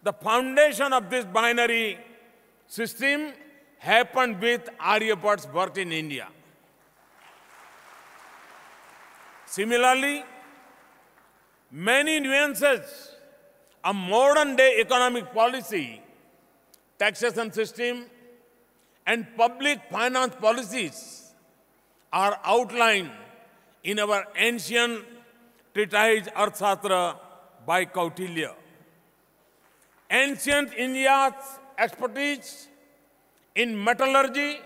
the foundation of this binary system, happened with Aryabhat's birth in India. Similarly, many nuances of modern-day economic policy, taxation system, and public finance policies are outlined in our ancient treatise Arthashastra by Kautilya. Ancient India's expertise in metallurgy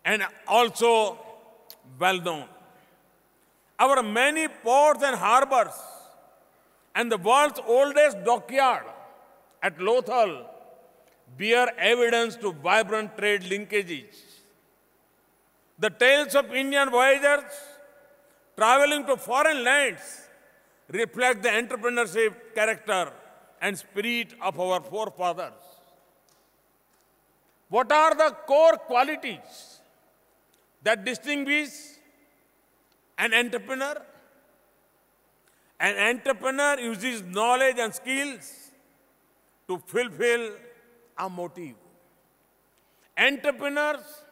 and also well known. Our many ports and harbors and the world's oldest dockyard at Lothal bear evidence to vibrant trade linkages. The tales of Indian voyagers traveling to foreign lands reflect the entrepreneurship character and spirit of our forefathers. What are the core qualities that distinguish an entrepreneur? An entrepreneur uses knowledge and skills to fulfill a motive. Entrepreneurs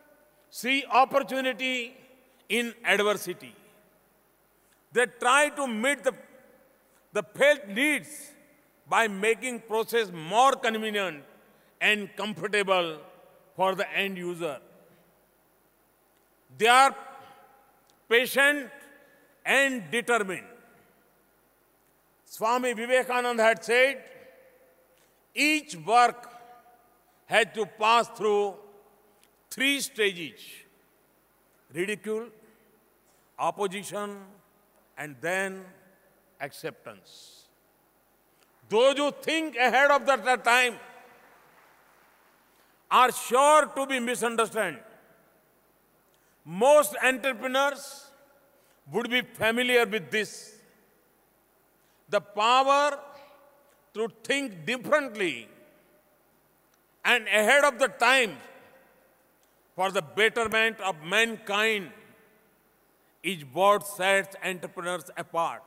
see opportunity in adversity. They try to meet the felt needs by making process more convenient and comfortable for the end user. They are patient and determined. Swami Vivekananda had said, each work had to pass through 3 stages: ridicule, opposition, and then acceptance. Those who think ahead of that time are sure to be misunderstood. Most entrepreneurs would be familiar with this. The power to think differently and ahead of the time for the betterment of mankind is what sets entrepreneurs apart.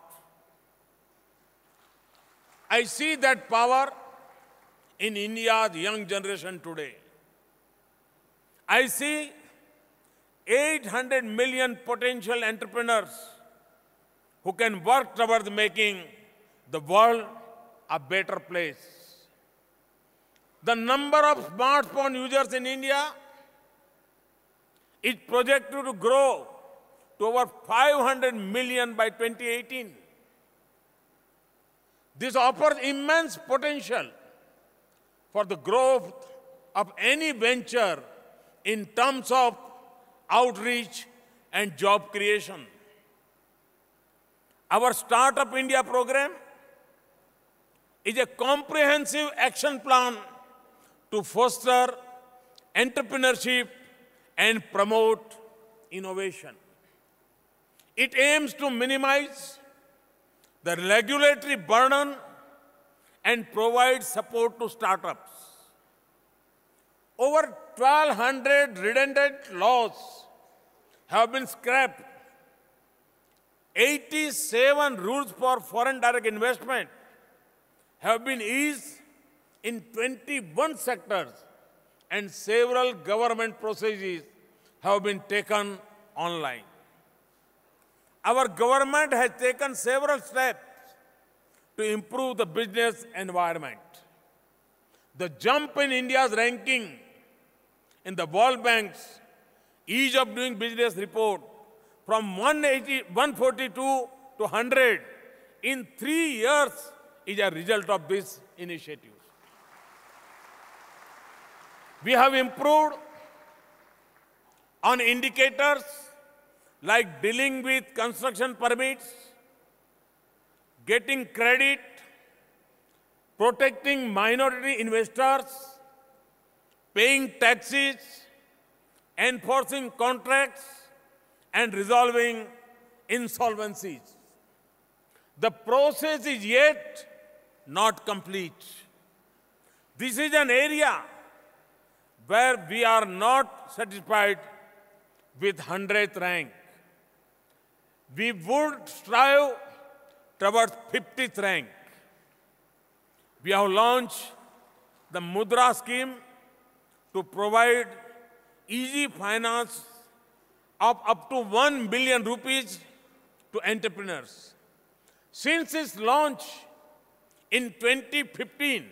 I see that power in India's young generation today. I see 800 million potential entrepreneurs who can work towards making the world a better place. The number of smartphone users in India is projected to grow to over 500 million by 2018. This offers immense potential for the growth of any venture in terms of outreach and job creation. Our Startup India program is a comprehensive action plan to foster entrepreneurship and promote innovation. It aims to minimize the regulatory burden and provide support to startups. Over 1,200 redundant laws have been scrapped. 87 rules for foreign direct investment have been eased in 21 sectors, and several government processes have been taken online. Our government has taken several steps to improve the business environment. The jump in India's ranking in the World Bank's Ease of Doing Business report from 142 to 100 in 3 years is a result of this initiative. We have improved on indicators like dealing with construction permits, getting credit, protecting minority investors, paying taxes, enforcing contracts, and resolving insolvencies. The process is yet not complete. This is an area where we are not satisfied with 100th rank. We would strive towards 50th rank. We have launched the Mudra scheme to provide easy finance of up to 1 billion rupees to entrepreneurs. Since its launch in 2015,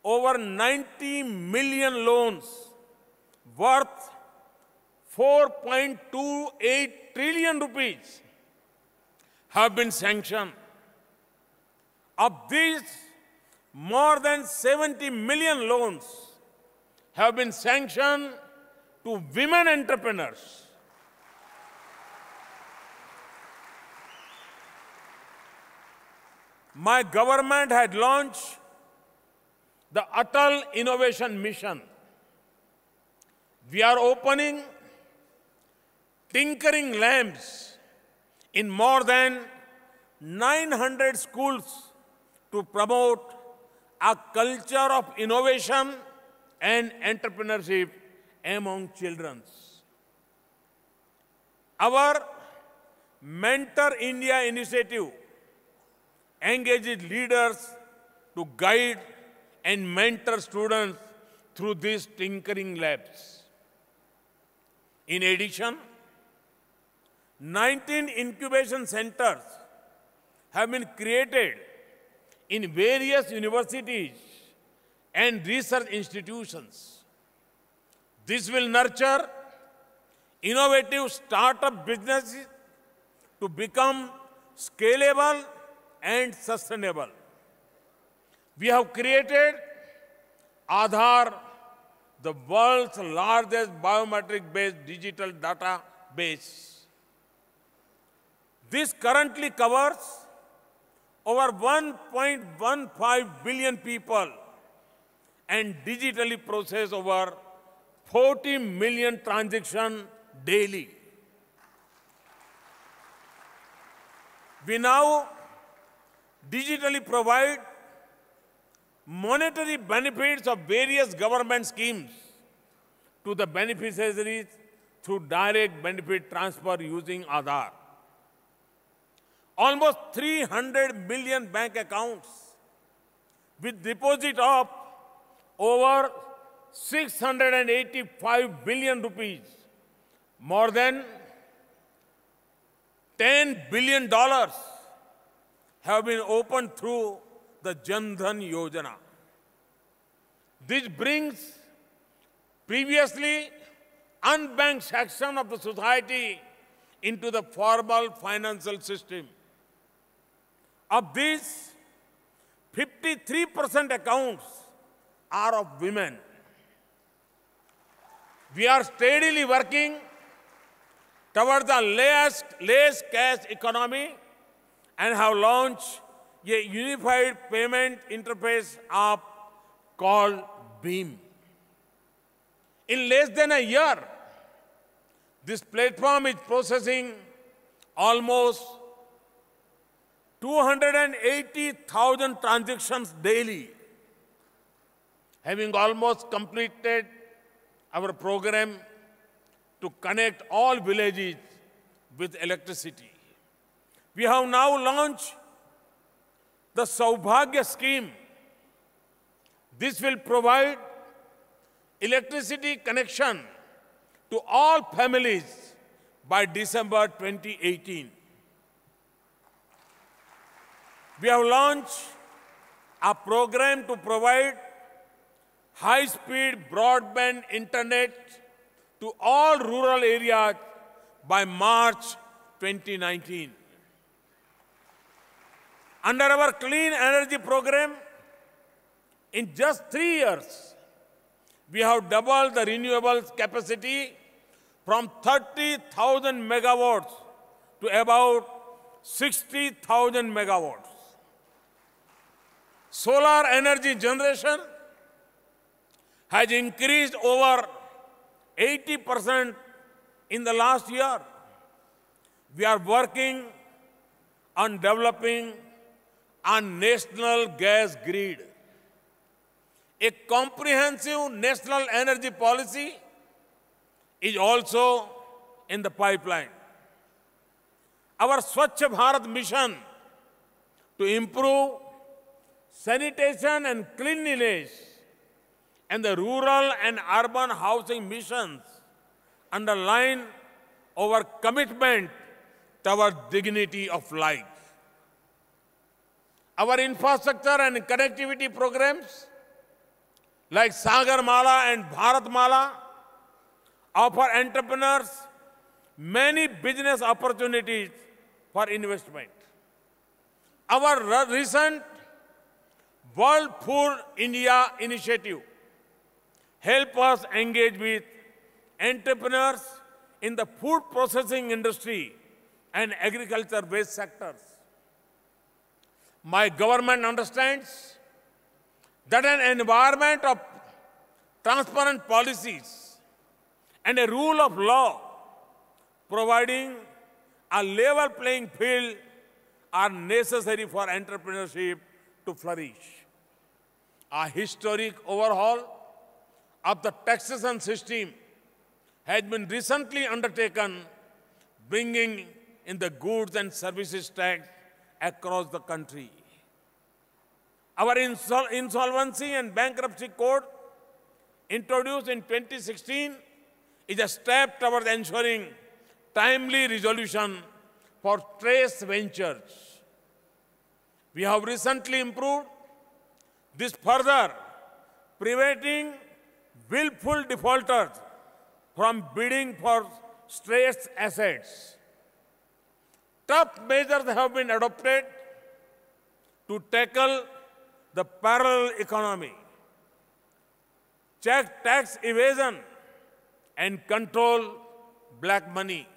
over 90 million loans worth 4.28 trillion rupees have been sanctioned. Of these, more than 70 million loans have been sanctioned to women entrepreneurs. My government had launched the Atal Innovation Mission. We are opening tinkering labs in more than 900 schools to promote a culture of innovation and entrepreneurship among children. Our Mentor India initiative engages leaders to guide and mentor students through these tinkering labs. In addition, 19 incubation centers have been created in various universities and research institutions. This will nurture innovative startup businesses to become scalable and sustainable. We have created Aadhaar, the world's largest biometric-based digital database. This currently covers over 1.15 billion people and digitally process over 40 million transactions daily. We now digitally provide monetary benefits of various government schemes to the beneficiaries through direct benefit transfer using Aadhaar. Almost 300 million bank accounts with deposit of over 685 billion rupees, more than $10 billion have been opened through the Jan Dhan Yojana. This brings previously unbanked section of the society into the formal financial system. Of these, 53% accounts are of women. We are steadily working towards the less cash economy and have launched a unified payment interface app called BEAM. In less than a year, this platform is processing almost 280,000 transactions daily, having almost completed our program to connect all villages with electricity. We have now launched the Saubhagya scheme. This will provide electricity connection to all families by December 2018. We have launched a program to provide high-speed broadband internet to all rural areas by March 2019. Under our clean energy program, in just 3 years, we have doubled the renewables capacity from 30,000 megawatts to about 60,000 megawatts. Solar energy generation has increased over 80% in the last year. We are working on developing a national gas grid. A comprehensive national energy policy is also in the pipeline. Our Swachh Bharat mission to improve sanitation and cleanliness and the rural and urban housing missions underline our commitment toward dignity of life. Our infrastructure and connectivity programs like Sagar Mala and Bharat Mala offer entrepreneurs many business opportunities for investment. Our recent World Food India initiative help us engage with entrepreneurs in the food processing industry and agriculture-based sectors. My government understands that an environment of transparent policies and a rule of law providing a level playing field are necessary for entrepreneurship to flourish. A historic overhaul of the taxation system has been recently undertaken, bringing in the goods and services tax across the country. Our Insolvency and Bankruptcy Code, introduced in 2016, is a step towards ensuring timely resolution for stressed ventures. We have recently improved this further, preventing willful defaulters from bidding for stressed assets. Tough measures have been adopted to tackle the parallel economy, check tax evasion, and control black money.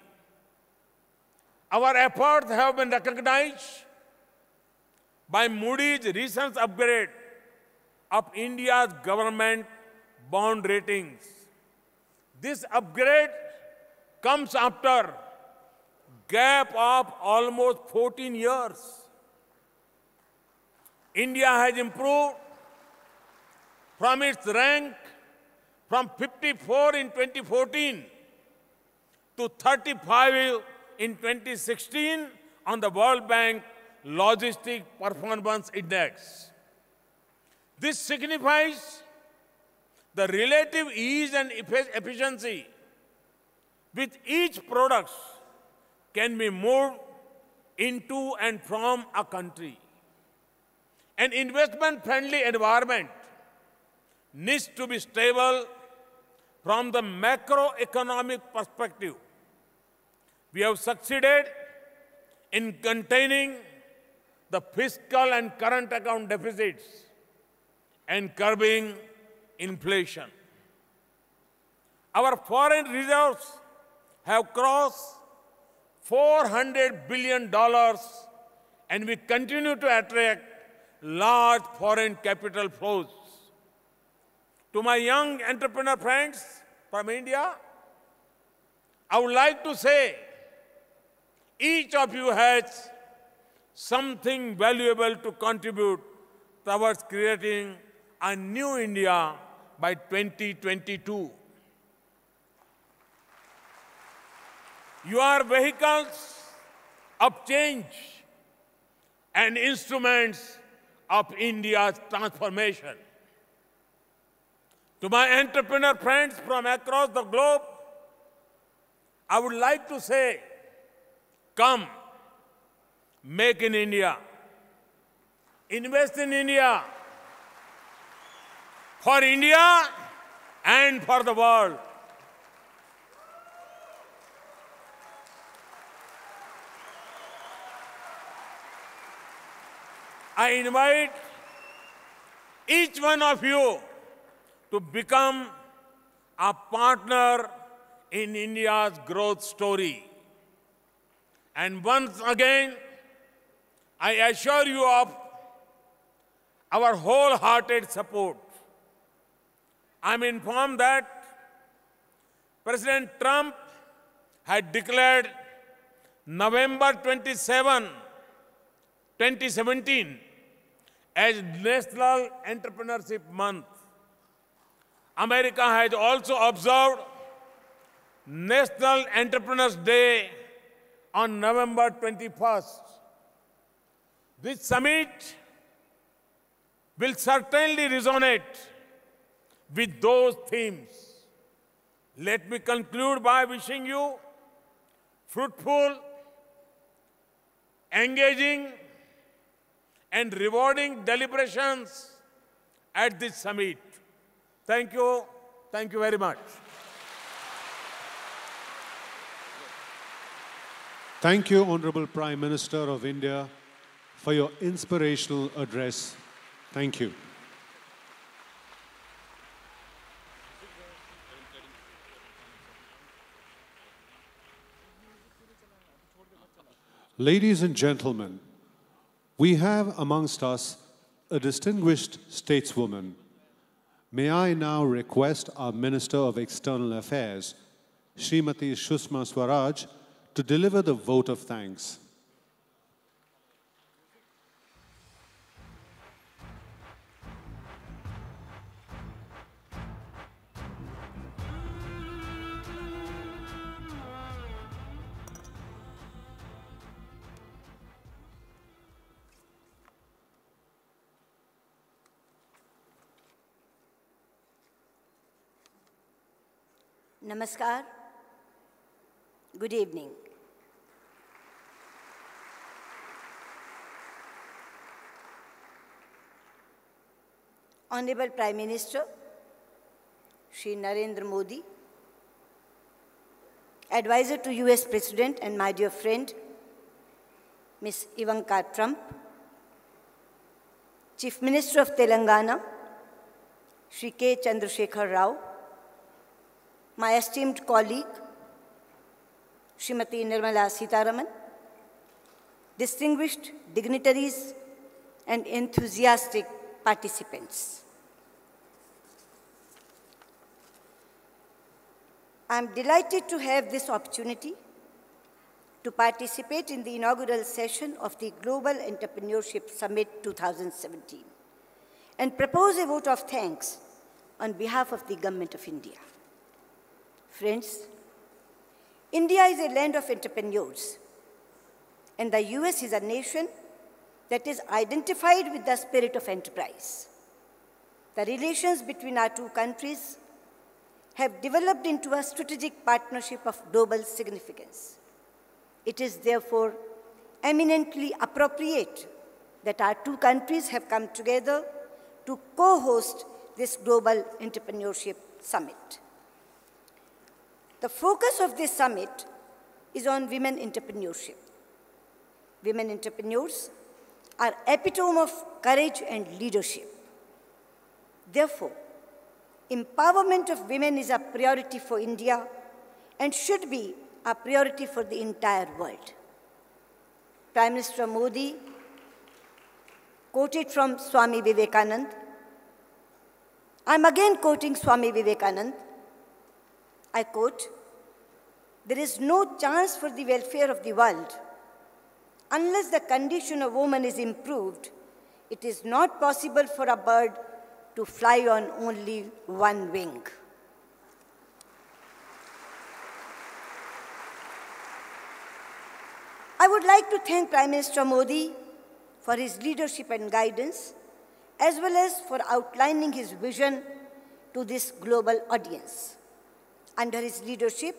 Our efforts have been recognized by Moody's recent upgrade of India's government bond ratings. This upgrade comes after a gap of almost 14 years. India has improved from its rank from 54 in 2014 to 35 in 2016 on the World Bank Logistic Performance Index. This signifies the relative ease and efficiency with each product can be moved into and from a country. An investment-friendly environment needs to be stable from the macroeconomic perspective. We have succeeded in containing the fiscal and current account deficits and curbing inflation. Our foreign reserves have crossed $400 billion, and we continue to attract large foreign capital flows. To my young entrepreneur friends from India, I would like to say, each of you has something valuable to contribute towards creating a new India by 2022. You are vehicles of change and instruments of India's transformation. To my entrepreneur friends from across the globe, I would like to say, come, make in India, invest in India, for India and for the world. I invite each one of you to become a partner in India's growth story. And once again, I assure you of our wholehearted support. I'm informed that President Trump had declared November 27, 2017 as National Entrepreneurship Month. America has also observed National Entrepreneurs Day on November 21st. This summit will certainly resonate with those themes. Let me conclude by wishing you fruitful, engaging, and rewarding deliberations at this summit. Thank you. Thank you very much. Thank you, Honorable Prime Minister of India, for your inspirational address. Thank you. Ladies and gentlemen, we have amongst us a distinguished stateswoman. May I now request our Minister of External Affairs, Srimati Sushma Swaraj, to deliver the vote of thanks. Namaskar. Good evening. Honorable Prime Minister, Shri Narendra Modi, Advisor to US President and my dear friend, Ms. Ivanka Trump, Chief Minister of Telangana, Shri K. Chandrasekhar Rao, my esteemed colleague, Srimati Nirmala Sitharaman, distinguished dignitaries and enthusiastic participants. I am delighted to have this opportunity to participate in the inaugural session of the Global Entrepreneurship Summit 2017 and propose a vote of thanks on behalf of the Government of India. Friends, India is a land of entrepreneurs, and the US is a nation that is identified with the spirit of enterprise. The relations between our two countries have developed into a strategic partnership of global significance. It is therefore eminently appropriate that our two countries have come together to co-host this Global Entrepreneurship Summit. The focus of this summit is on women entrepreneurship. Women entrepreneurs are epitome of courage and leadership. Therefore, empowerment of women is a priority for India and should be a priority for the entire world. Prime Minister Modi quoted from Swami Vivekananda. I'm again quoting Swami Vivekananda. I quote, "There is no chance for the welfare of the world unless the condition of woman is improved. It is not possible for a bird to fly on only one wing." I would like to thank Prime Minister Modi for his leadership and guidance, as well as for outlining his vision to this global audience. Under his leadership,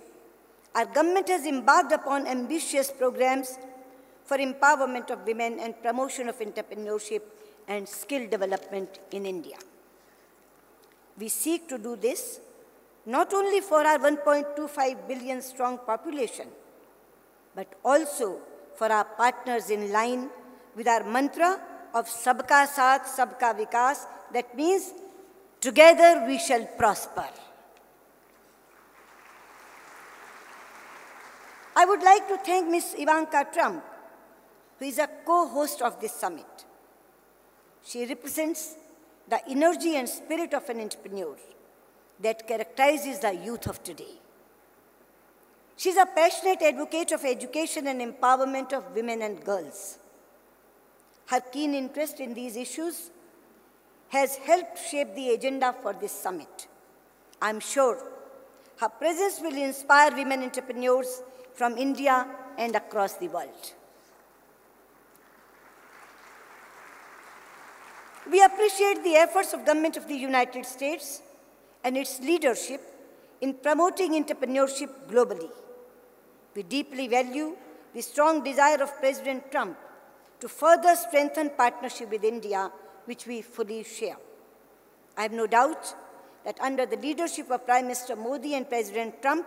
our government has embarked upon ambitious programs for empowerment of women and promotion of entrepreneurship and skill development in India. We seek to do this not only for our 1.25 billion strong population, but also for our partners in line with our mantra of Sabka Saath, Sabka Vikas. That means, together we shall prosper. I would like to thank Ms. Ivanka Trump, who is a co-host of this summit. She represents the energy and spirit of an entrepreneur that characterizes the youth of today. She is a passionate advocate of education and empowerment of women and girls. Her keen interest in these issues has helped shape the agenda for this summit. I'm sure her presence will inspire women entrepreneurs from India and across the world. We appreciate the efforts of the Government of the United States and its leadership in promoting entrepreneurship globally. We deeply value the strong desire of President Trump to further strengthen partnership with India, which we fully share. I have no doubt that under the leadership of Prime Minister Modi and President Trump,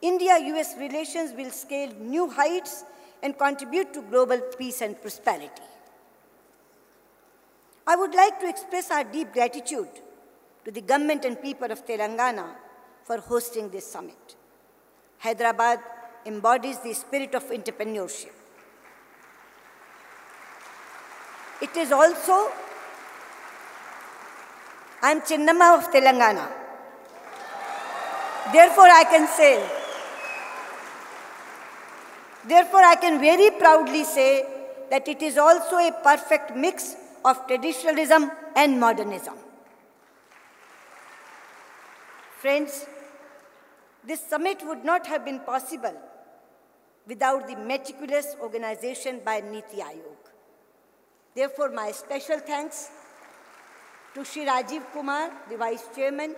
India-US relations will scale new heights and contribute to global peace and prosperity. I would like to express our deep gratitude to the government and people of Telangana for hosting this summit. Hyderabad embodies the spirit of entrepreneurship. It is also, I am Chinnamma of Telangana. Therefore, I can very proudly say that it is also a perfect mix of traditionalism and modernism. Friends, this summit would not have been possible without the meticulous organization by Niti Aayog. Therefore, my special thanks to Shri Rajiv Kumar, the Vice Chairman,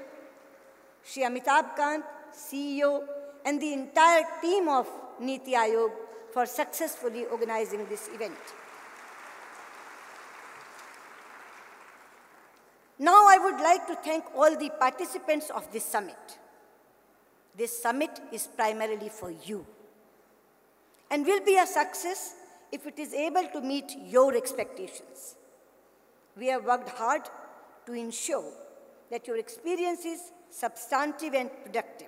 Shri Amitabh Kant, CEO, and the entire team of Niti Aayog for successfully organizing this event. Now I would like to thank all the participants of this summit. This summit is primarily for you and will be a success if it is able to meet your expectations. We have worked hard to ensure that your experience is substantive and productive.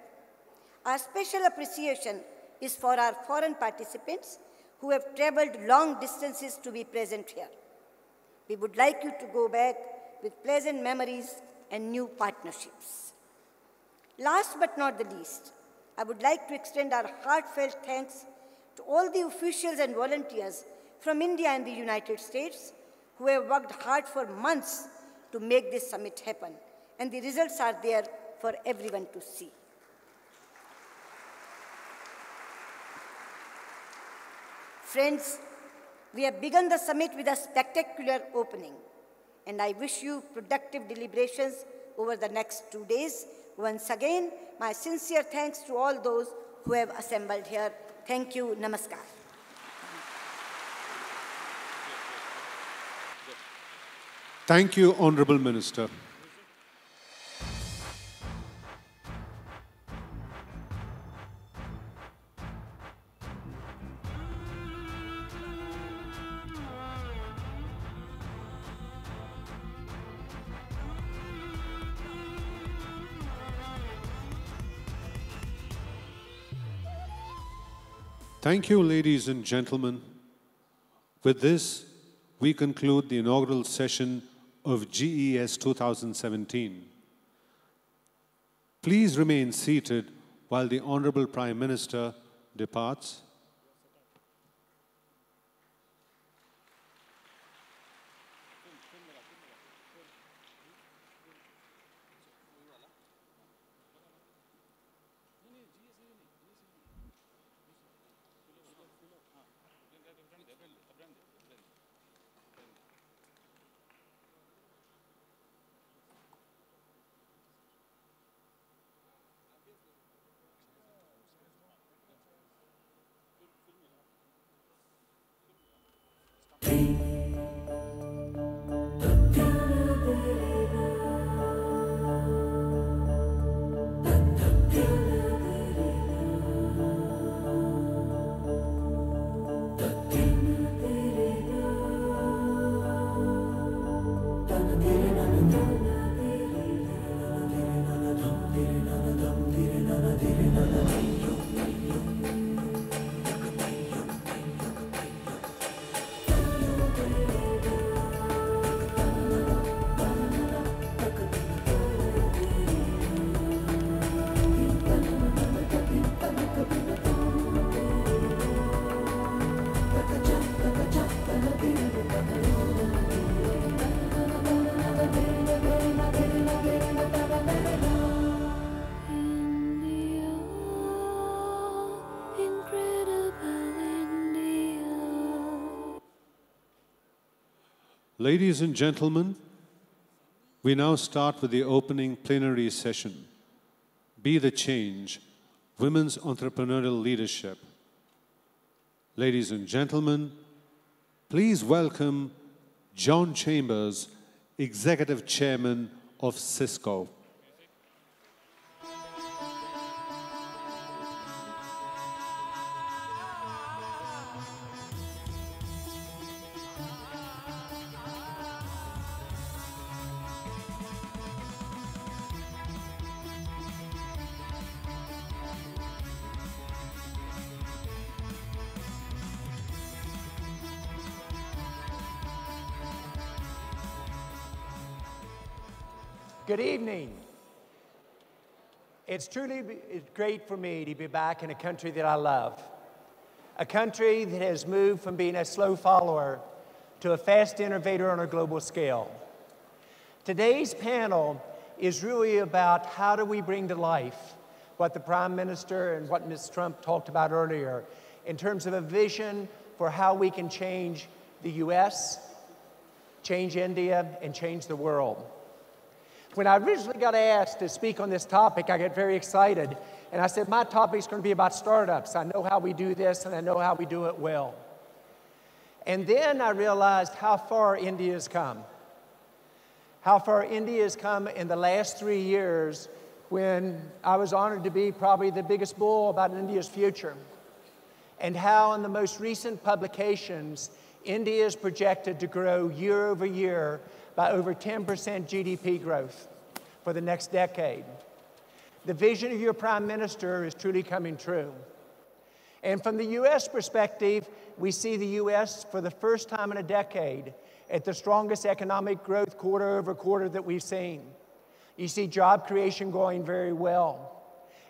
Our special appreciation is for our foreign participants who have traveled long distances to be present here. We would like you to go back with pleasant memories and new partnerships. Last but not the least, I would like to extend our heartfelt thanks to all the officials and volunteers from India and the United States who have worked hard for months to make this summit happen, and the results are there for everyone to see. Friends, we have begun the summit with a spectacular opening, and I wish you productive deliberations over the next 2 days. Once again, my sincere thanks to all those who have assembled here. Thank you. Namaskar. Thank you, Honorable Minister. Thank you, ladies and gentlemen. With this, we conclude the inaugural session of GES 2017. Please remain seated while the Honorable Prime Minister departs. Ladies and gentlemen, we now start with the opening plenary session, Be the Change, Women's Entrepreneurial Leadership. Ladies and gentlemen, please welcome John Chambers, Executive Chairman of Cisco. Good evening. It's truly great for me to be back in a country that I love, a country that has moved from being a slow follower to a fast innovator on a global scale. Today's panel is really about how do we bring to life what the Prime Minister and what Ms. Trump talked about earlier in terms of a vision for how we can change the US, change India, and change the world. When I originally got asked to speak on this topic, I got very excited And I said, my topic's going to be about startups. I know how we do this, and I know how we do it well. And then I realized how far India has come. How far India has come in the last 3 years, when I was honored to be probably the biggest bull about India's future. And how in the most recent publications, India is projected to grow year over year by over 10% GDP growth for the next decade. The vision of your Prime Minister is truly coming true. And from the U.S. perspective, we see the U.S. for the first time in a decade at the strongest economic growth quarter over quarter that we've seen. You see job creation going very well.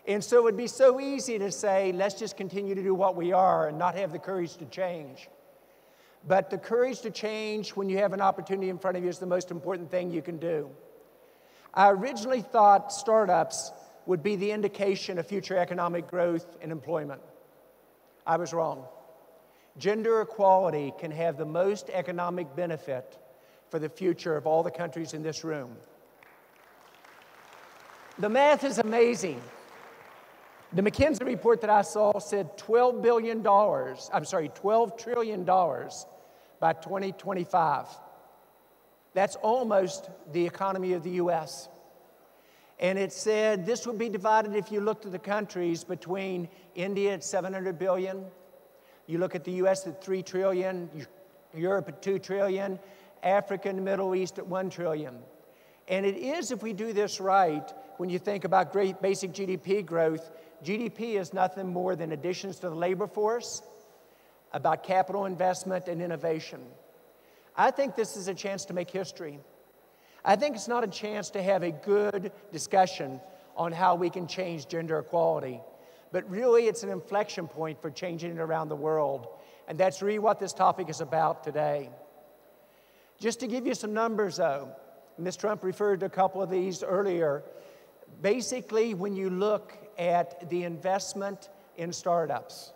And so it would be so easy to say, let's just continue to do what we are and not have the courage to change. But the courage to change when you have an opportunity in front of you is the most important thing you can do. I originally thought startups would be the indication of future economic growth and employment. I was wrong. Gender equality can have the most economic benefit for the future of all the countries in this room. The math is amazing. The McKinsey report that I saw said $12 trillion by 2025. That's almost the economy of the U.S. And it said this would be divided, if you looked at the countries, between India at $700 billion, you look at the U.S. at $3 trillion, Europe at $2 trillion, Africa and the Middle East at $1 trillion. And it is, if we do this right, when you think about great basic GDP growth, GDP is nothing more than additions to the labor force, about capital investment and innovation. I think this is a chance to make history. I think it's not a chance to have a good discussion on how we can change gender equality, but really it's an inflection point for changing it around the world. And that's really what this topic is about today. Just to give you some numbers though, Ms. Trump referred to a couple of these earlier. Basically, when you look at the investment in startups,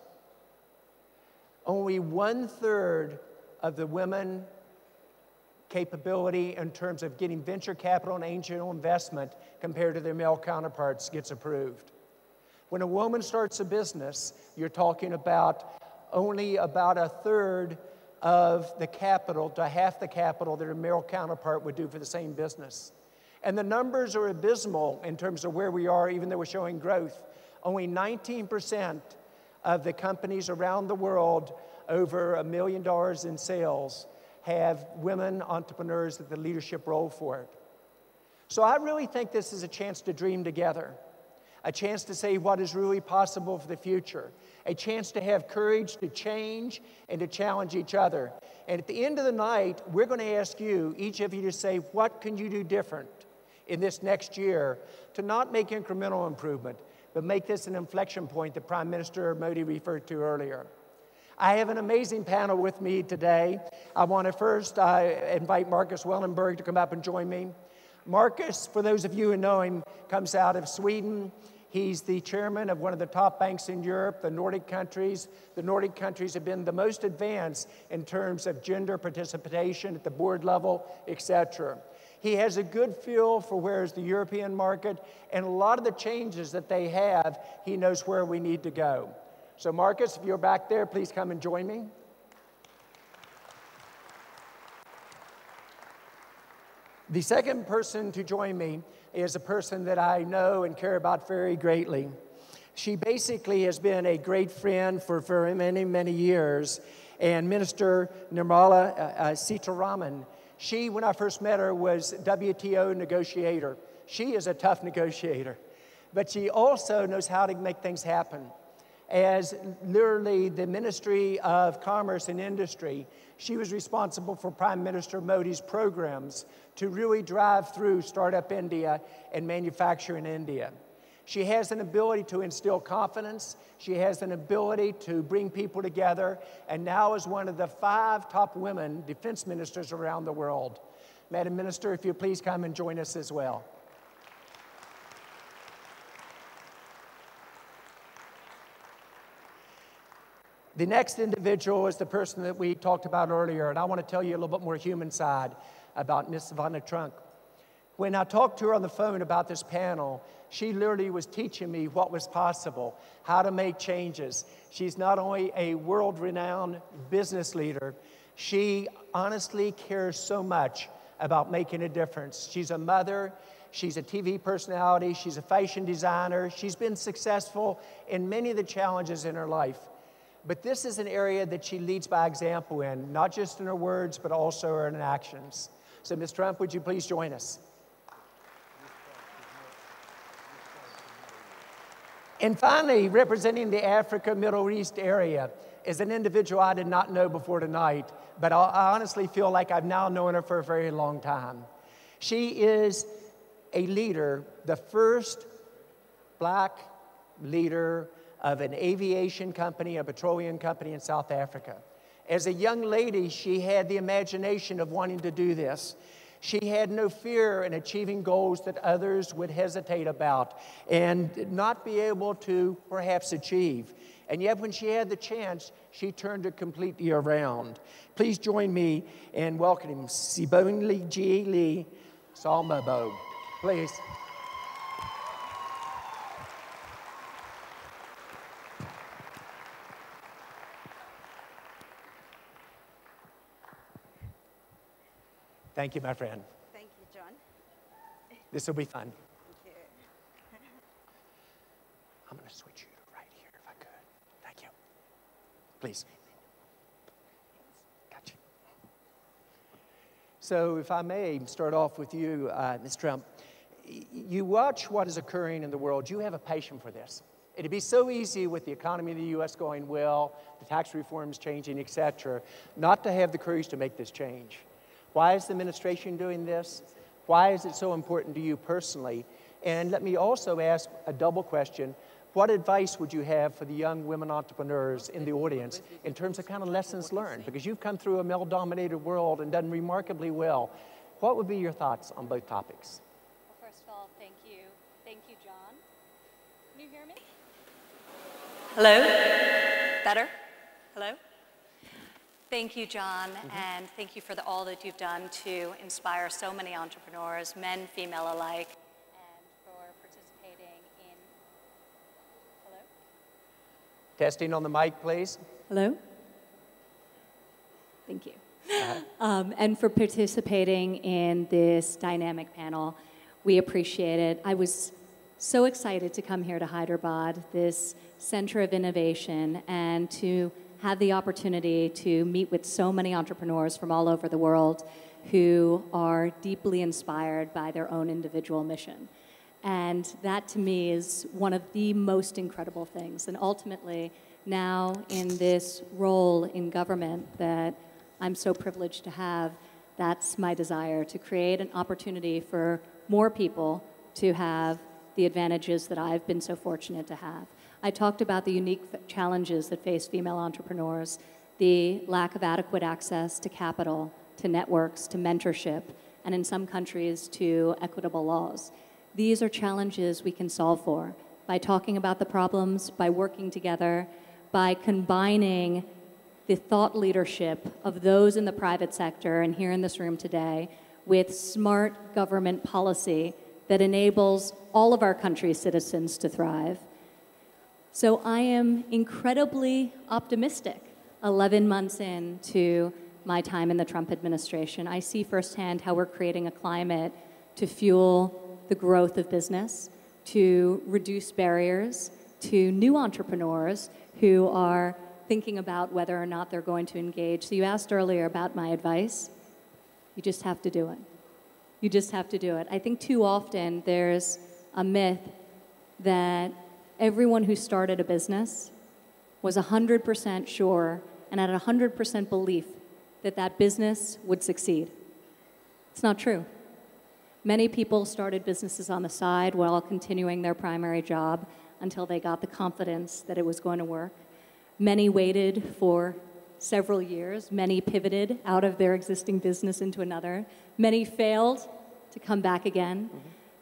only 1/3 of the women capability in terms of getting venture capital and angel investment compared to their male counterparts gets approved. When a woman starts a business, you're talking about only about 1/3 of the capital to half the capital that a male counterpart would do for the same business. And the numbers are abysmal in terms of where we are, even though we're showing growth. Only 19% of the companies around the world over $1 million in sales have women entrepreneurs at the leadership role for it. So I really think this is a chance to dream together, a chance to say what is really possible for the future, a chance to have courage to change and to challenge each other. And at the end of the night, we're going to ask you, each of you, to say, what can you do different in this next year to not make incremental improvement, but make this an inflection point that Prime Minister Modi referred to earlier. I have an amazing panel with me today. I want to first invite Marcus Wellenberg to come up and join me. Marcus, for those of you who know him, comes out of Sweden. He's the chairman of one of the top banks in Europe, the Nordic countries. The Nordic countries have been the most advanced in terms of gender participation at the board level, etc. He has a good feel for where is the European market, and a lot of the changes that they have, he knows where we need to go. So Marcus, if you're back there, please come and join me. The second person to join me is a person that I know and care about very greatly. She basically has been a great friend for many, many years. And Minister Nirmala Sitharaman, she, when I first met her, was WTO negotiator. She is a tough negotiator, but she also knows how to make things happen. As literally the Ministry of Commerce and Industry, she was responsible for Prime Minister Modi's programs to really drive through Startup India and Manufacture in India. She has an ability to instill confidence. She has an ability to bring people together, and now is one of the 5 top women defense ministers around the world. Madam Minister, if you please come and join us as well. The next individual is the person that we talked about earlier, and I want to tell you a little bit more human side about Ms. Vanna Trunk. When I talked to her on the phone about this panel, She literally was teaching me what was possible, how to make changes. She's not only a world-renowned business leader, she honestly cares so much about making a difference. She's a mother, she's a TV personality, she's a fashion designer, she's been successful in many of the challenges in her life. But this is an area that she leads by example in, not just in her words, but also in her actions. So, Ms. Trump, would you please join us? And finally, representing the Africa, Middle East area is an individual I did not know before tonight, but I honestly feel like I've now known her for a very long time. She is a leader, the first black leader of an aviation company, a petroleum company in South Africa. As a young lady, she had the imagination of wanting to do this. She had no fear in achieving goals that others would hesitate about and not be able to perhaps achieve. And yet when she had the chance, she turned it completely around. Please join me in welcoming Sibonile G. Lee Salmabo. Please. Thank you, my friend. Thank you, John. This will be fun. Thank you. I'm going to switch you to right here if I could. Thank you. Please. Got you. So if I may start off with you, Ms. Trump, you watch what is occurring in the world. You have a passion for this. It'd be so easy with the economy of the U.S. going well, the tax reforms changing, et cetera, not to have the courage to make this change. Why is the administration doing this? Why is it so important to you personally? And let me also ask a double question. What advice would you have for the young women entrepreneurs in the audience in terms of kind of lessons learned? Because you've come through a male-dominated world and done remarkably well. What would be your thoughts on both topics? Well, first of all, thank you. Thank you, John. Can you hear me? Hello? Better? Hello? Thank you, John, and thank you for all that you've done to inspire so many entrepreneurs, men, female alike, and for participating in... Hello? Testing on the mic, please. Hello? Thank you. And for participating in this dynamic panel. We appreciate it. I was so excited to come here to Hyderabad, this center of innovation, and to have the opportunity to meet with so many entrepreneurs from all over the world who are deeply inspired by their own individual mission. And that to me is one of the most incredible things. And ultimately, now in this role in government that I'm so privileged to have, that's my desire, to create an opportunity for more people to have the advantages that I've been so fortunate to have. I talked about the unique challenges that face female entrepreneurs, the lack of adequate access to capital, to networks, to mentorship, and in some countries to equitable laws. These are challenges we can solve for by talking about the problems, by working together, by combining the thought leadership of those in the private sector and here in this room today with smart government policy that enables all of our country's citizens to thrive. So I am incredibly optimistic 11 months into my time in the Trump administration. I see firsthand how we're creating a climate to fuel the growth of business, to reduce barriers to new entrepreneurs who are thinking about whether or not they're going to engage. So you asked earlier about my advice. You just have to do it. You just have to do it. I think too often there's a myth that everyone who started a business was 100% sure and had 100% belief that that business would succeed. It's not true. Many people started businesses on the side while continuing their primary job until they got the confidence that it was going to work. Many waited for several years. Many pivoted out of their existing business into another. Many failed to come back again.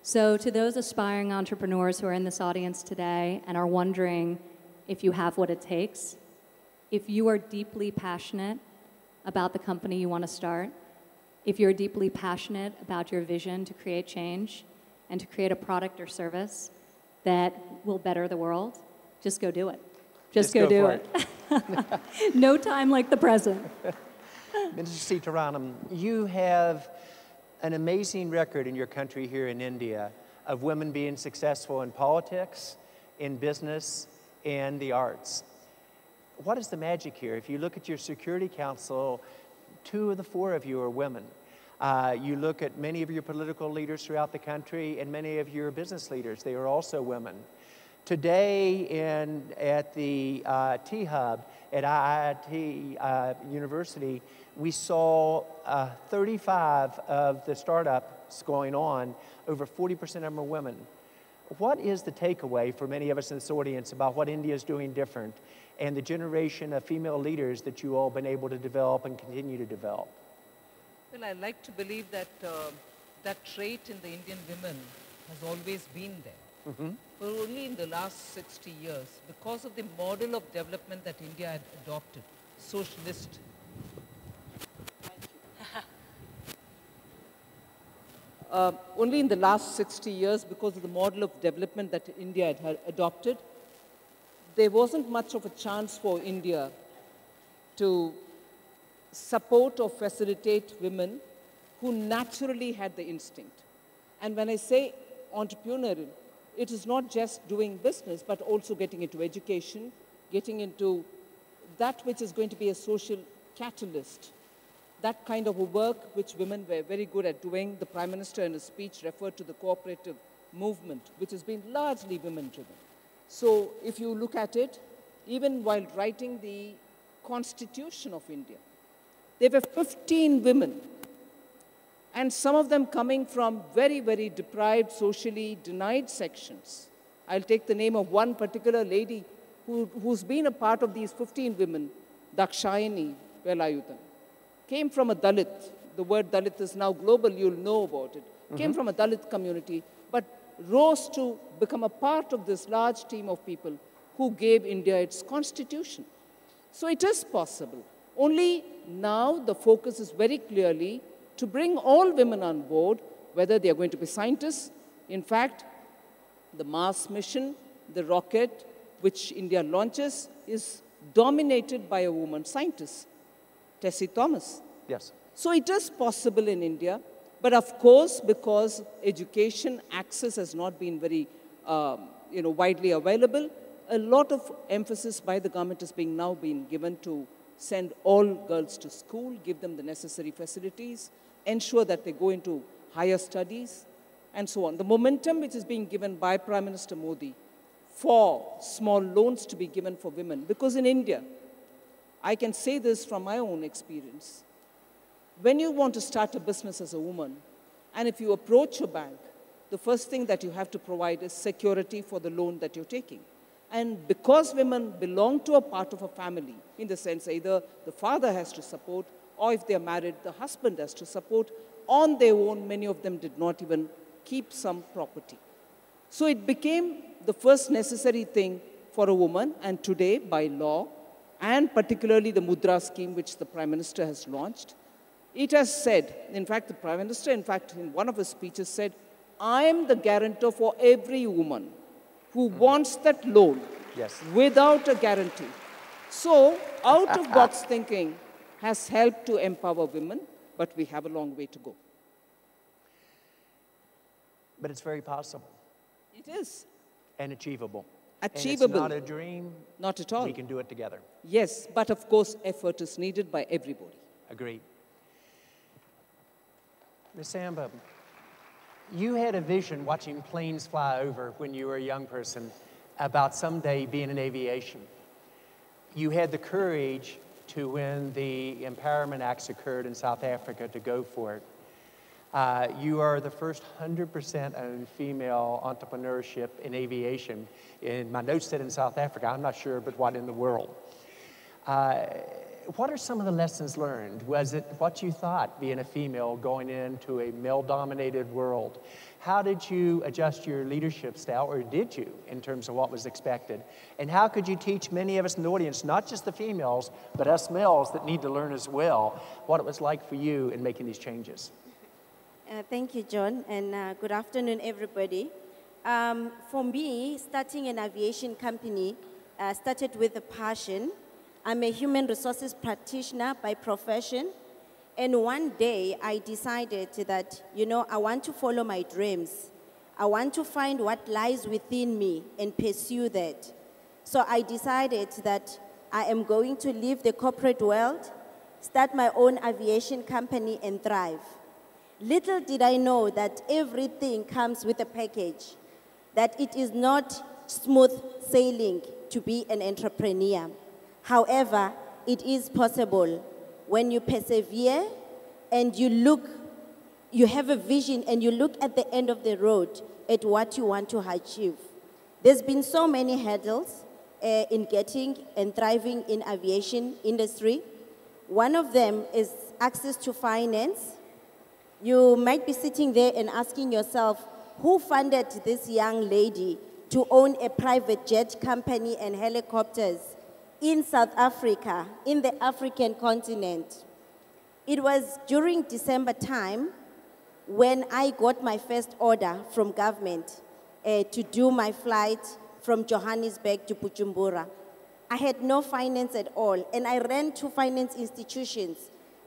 So to those aspiring entrepreneurs who are in this audience today and are wondering if you have what it takes, if you are deeply passionate about the company you want to start, if you're deeply passionate about your vision to create change and to create a product or service that will better the world, just go do it. Just go do it. No time like the present. Minister Sitaranam, you have an amazing record in your country here in India of women being successful in politics, in business, and the arts. What is the magic here? If you look at your Security Council, 2 of the 4 of you are women. You look at many of your political leaders throughout the country and many of your business leaders, they are also women. Today at the T-Hub at IIT University, we saw 35 of the startups going on, over 40% of them are women. What is the takeaway for many of us in this audience about what India is doing different and the generation of female leaders that you all have been able to develop and continue to develop? Well, I like to believe that that trait in the Indian women has always been there. Mm-hmm. But only in the last 60 years, because of the model of development that India had adopted, socialist. Only in the last 60 years, because of the model of development that India had adopted, there wasn't much of a chance for India to support or facilitate women who naturally had the instinct. And when I say entrepreneurial, it is not just doing business, but also getting into education, getting into that which is going to be a social catalyst, that kind of a work which women were very good at doing. The Prime Minister in his speech referred to the cooperative movement, which has been largely women-driven. So if you look at it, even while writing the Constitution of India, there were 15 women, and some of them coming from very, very deprived, socially denied sections. I'll take the name of one particular lady who's been a part of these 15 women, Dakshayani Velayudan. Came from a Dalit. The word Dalit is now global, you'll know about it. Came from a Dalit community, but rose to become a part of this large team of people who gave India its constitution. So it is possible. Only now the focus is very clearly to bring all women on board, whether they are going to be scientists. In fact, the Mars mission, the rocket which India launches, is dominated by a woman scientist, Tessie Thomas. Yes. So it is possible in India, but of course, because education access has not been very widely available, a lot of emphasis by the government is now being given to send all girls to school, give them the necessary facilities, ensure that they go into higher studies, and so on. The momentum which is being given by Prime Minister Modi for small loans to be given for women, because in India, I can say this from my own experience, when you want to start a business as a woman, and if you approach a bank, the first thing that you have to provide is security for the loan that you're taking. And because women belong to a part of a family, in the sense either the father has to support, or if they're married, the husband has to support, on their own, many of them did not even keep some property. So it became the first necessary thing for a woman, and today, by law, and particularly the Mudra scheme, which the Prime Minister has launched, it has said, in fact, the Prime Minister, in one of his speeches said, I am the guarantor for every woman who wants that loan without a guarantee. So, out-of-box thinking has helped to empower women, but we have a long way to go. But it's very possible. It is. And achievable. Achievable. And it's not a dream. Not at all. We can do it together. Yes, but of course, effort is needed by everybody. Agreed. Ms. Samba, you had a vision watching planes fly over when you were a young person about someday being in aviation. You had the courage to, when the Empowerment Acts occurred in South Africa, to go for it. You are the first 100% owned female entrepreneurship in aviation. In my notes said in South Africa, I'm not sure, but what in the world? What are some of the lessons learned? Was it what you thought, being a female going into a male-dominated world? How did you adjust your leadership style, or did you, in terms of what was expected? And how could you teach many of us in the audience, not just the females, but us males that need to learn as well, what it was like for you in making these changes? Thank you, John, and good afternoon, everybody. For me, starting an aviation company started with a passion. I'm a human resources practitioner by profession. And one day I decided that, you know, I want to follow my dreams. I want to find what lies within me and pursue that. So I decided that I am going to leave the corporate world, start my own aviation company and thrive. Little did I know that everything comes with a package, that it is not smooth sailing to be an entrepreneur. However, it is possible when you persevere and you have a vision and you look at the end of the road at what you want to achieve. There's been so many hurdles in getting and thriving in aviation industry. One of them is access to finance. You might be sitting there and asking yourself, who funded this young lady to own a private jet company and helicopters in South Africa, in the African continent? It was during December time when I got my first order from government to do my flight from Johannesburg to Bujumbura. I had no finance at all, and I ran to finance institutions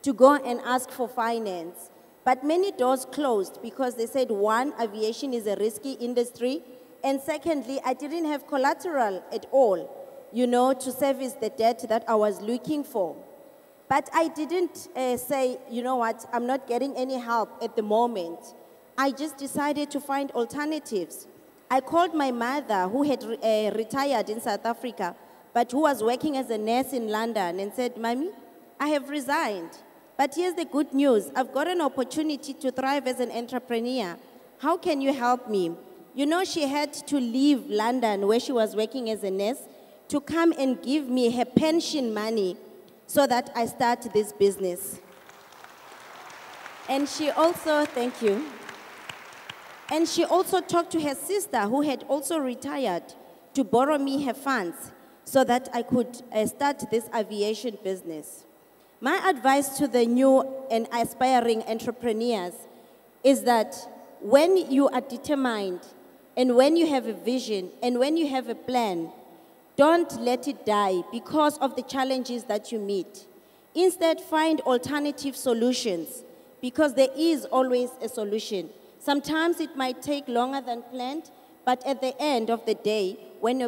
to go and ask for finance. But many doors closed because they said, one, aviation is a risky industry, and secondly, I didn't have collateral at all, you know, to service the debt that I was looking for. But I didn't say, you know what, I'm not getting any help at the moment. I just decided to find alternatives. I called my mother, who had retired in South Africa, but who was working as a nurse in London, and said, Mommy, I have resigned. But here's the good news. I've got an opportunity to thrive as an entrepreneur. How can you help me? You know, she had to leave London, where she was working as a nurse, to come and give me her pension money so that I start this business. And she also, thank you. And she also talked to her sister, who had also retired, to borrow me her funds so that I could start this aviation business. My advice to the new and aspiring entrepreneurs is that when you are determined and when you have a vision and when you have a plan, don't let it die because of the challenges that you meet. Instead, find alternative solutions because there is always a solution. Sometimes it might take longer than planned, but at the end of the day, when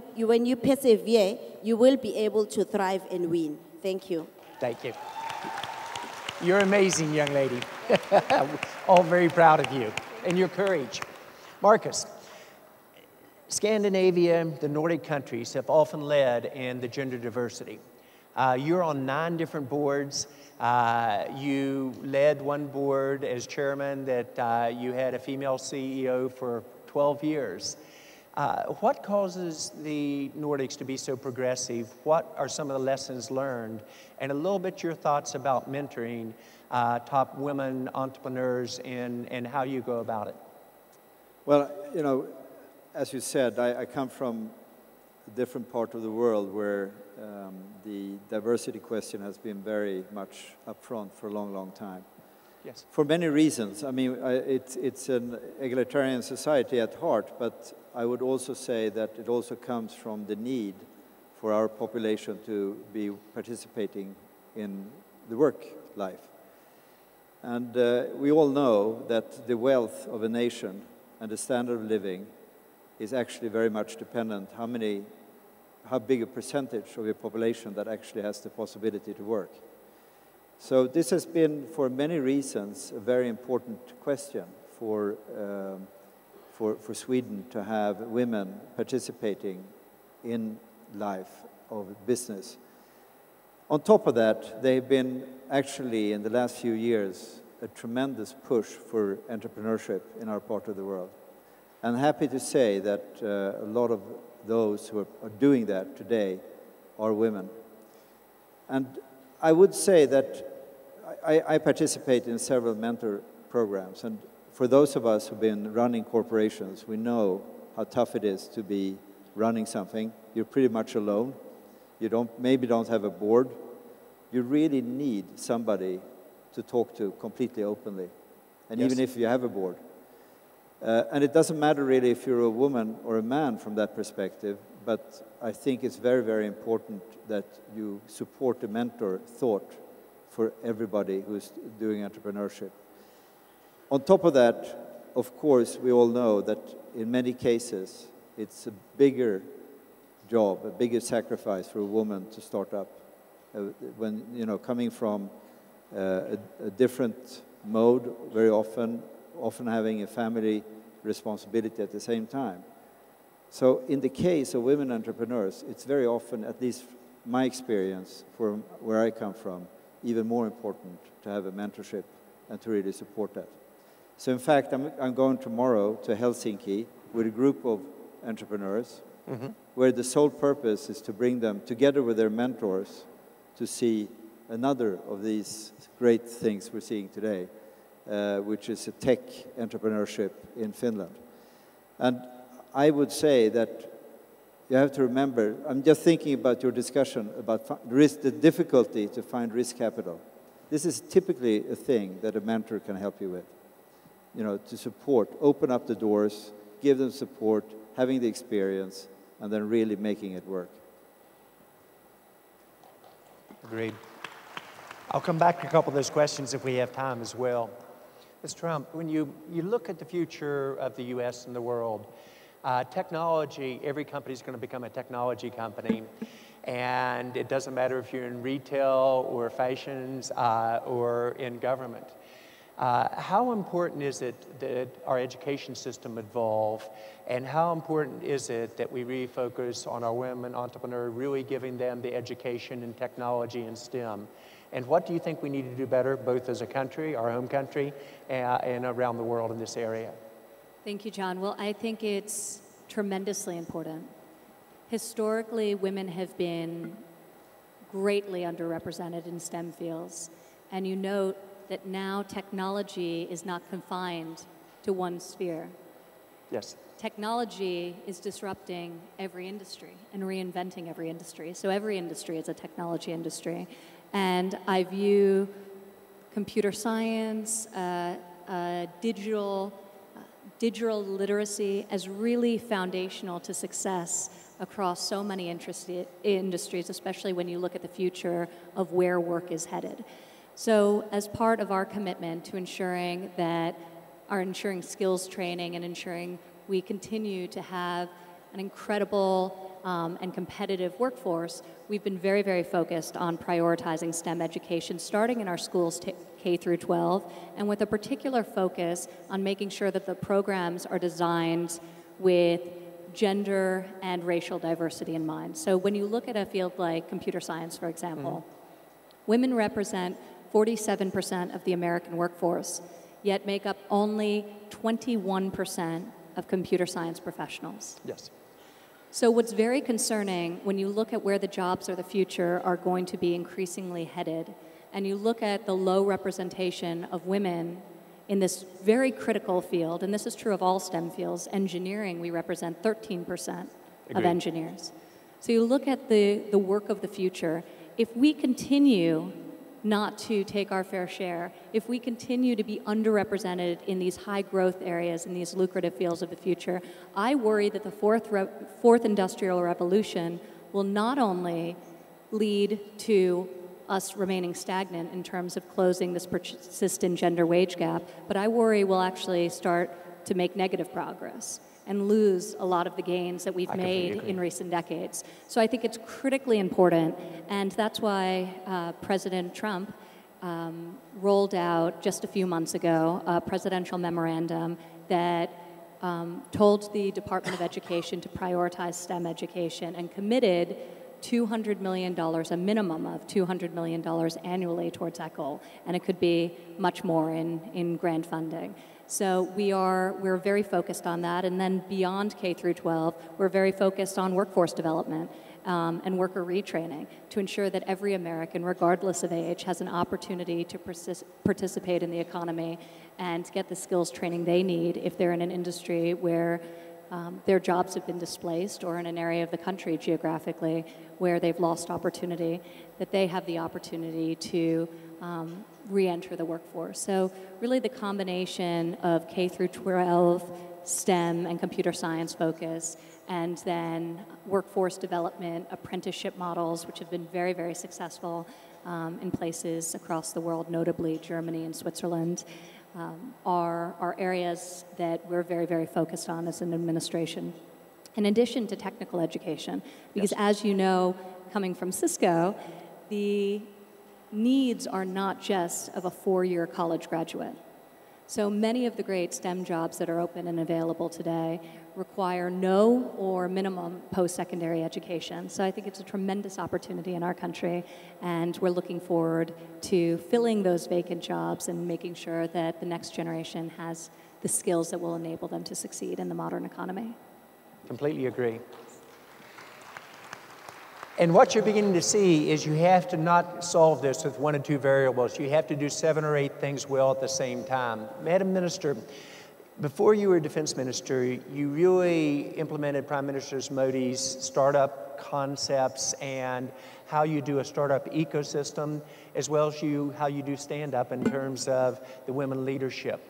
you persevere, you will be able to thrive and win. Thank you. Thank you. You're amazing, young lady. All very proud of you and your courage. Marcus, Scandinavia, the Nordic countries have often led in the gender diversity. You're on 9 different boards. You led one board as chairman that you had a female CEO for 12 years. What causes the Nordics to be so progressive? What are some of the lessons learned? And a little bit your thoughts about mentoring top women entrepreneurs and how you go about it. Well, you know, as you said, I come from a different part of the world where the diversity question has been very much up front for a long, long time. Yes. For many reasons. I mean, it's an egalitarian society at heart, but I would also say that it also comes from the need for our population to be participating in the work life. And we all know that the wealth of a nation and the standard of living is actually very much dependent how big a percentage of your population that actually has the possibility to work. So this has been, for many reasons, a very important question for Sweden to have women participating in life of business. On top of that, they've been actually, in the last few years, a tremendous push for entrepreneurship in our part of the world. I'm happy to say that a lot of those who are doing that today are women. And I would say that I participate in several mentor programs, and for those of us who've been running corporations, we know how tough it is to be running something. You're pretty much alone. You maybe don't have a board. You really need somebody to talk to completely openly, and Yes. even if you have a board. And it doesn't matter really if you're a woman or a man from that perspective, but I think it's very, very important that you support the mentor thought for everybody who's doing entrepreneurship. On top of that, of course, we all know that in many cases, it's a bigger job, a bigger sacrifice for a woman to start up. When, you know, coming from a different mode, very often having a family responsibility at the same time. So in the case of women entrepreneurs, it's very often, at least my experience from where I come from, even more important to have a mentorship and to really support that. So in fact, I'm going tomorrow to Helsinki with a group of entrepreneurs where the sole purpose is to bring them together with their mentors to see another of these great things we're seeing today, which is a tech entrepreneurship in Finland. And I would say that you have to remember, I'm just thinking about your discussion about the difficulty to find risk capital. This is typically a thing that a mentor can help you with. You know, to support, open up the doors, give them support, having the experience, and then really making it work. Agreed. I'll come back to a couple of those questions if we have time as well. Mr. Trump, when you look at the future of the U.S. and the world, technology, every company is going to become a technology company. And it doesn't matter if you're in retail or fashions or in government. How important is it that our education system evolve? And how important is it that we really focus on our women entrepreneurs, really giving them the education in technology and STEM? And what do you think we need to do better, both as a country, our home country, and around the world in this area? Thank you, John. Well, I think it's tremendously important. Historically, women have been greatly underrepresented in STEM fields. And you note that now technology is not confined to one sphere. Yes. Technology is disrupting every industry and reinventing every industry. So every industry is a technology industry. And I view computer science, digital literacy as really foundational to success across so many industries, especially when you look at the future of where work is headed. So as part of our commitment to ensuring skills training and ensuring we continue to have an incredible and competitive workforce, we've been very, very focused on prioritizing STEM education, starting in our schools K through 12, and with a particular focus on making sure that the programs are designed with gender and racial diversity in mind. So when you look at a field like computer science, for example, women represent 47% of the American workforce, yet make up only 21% of computer science professionals. Yes. So what's very concerning when you look at where the jobs of the future are going to be increasingly headed, and you look at the low representation of women in this very critical field, and this is true of all STEM fields, engineering, we represent 13% of engineers. So you look at the work of the future, if we continue not to take our fair share, if we continue to be underrepresented in these high growth areas, in these lucrative fields of the future, I worry that the fourth industrial revolution will not only lead to us remaining stagnant in terms of closing this persistent gender wage gap, but I worry we'll actually start to make negative progress and lose a lot of the gains that we've made in recent decades. So I think it's critically important, and that's why President Trump rolled out just a few months ago a presidential memorandum that told the Department of Education to prioritize STEM education and committed $200 million, a minimum of $200 million annually towards that goal, and it could be much more in grant funding. So we're very focused on that, and then beyond K through 12, we're very focused on workforce development and worker retraining to ensure that every American, regardless of age, has an opportunity to participate in the economy and get the skills training they need if they're in an industry where their jobs have been displaced or in an area of the country geographically where they've lost opportunity, that they have the opportunity to re-enter the workforce. So really the combination of K through 12, STEM and computer science focus, and then workforce development, apprenticeship models, which have been very, very successful in places across the world, notably Germany and Switzerland, are areas that we're very, very focused on as an administration. In addition to technical education, because as you know, coming from Cisco, the needs are not just of a four-year college graduate. So many of the great STEM jobs that are open and available today require no or minimum post-secondary education. So I think it's a tremendous opportunity in our country, and we're looking forward to filling those vacant jobs and making sure that the next generation has the skills that will enable them to succeed in the modern economy. Completely agree. And what you're beginning to see is you have to not solve this with one or two variables. You have to do 7 or 8 things well at the same time. Madam Minister, before you were Defense Minister, you really implemented Prime Minister Modi's startup concepts and how you do a startup ecosystem, as well as how you do stand-up in terms of the women leadership.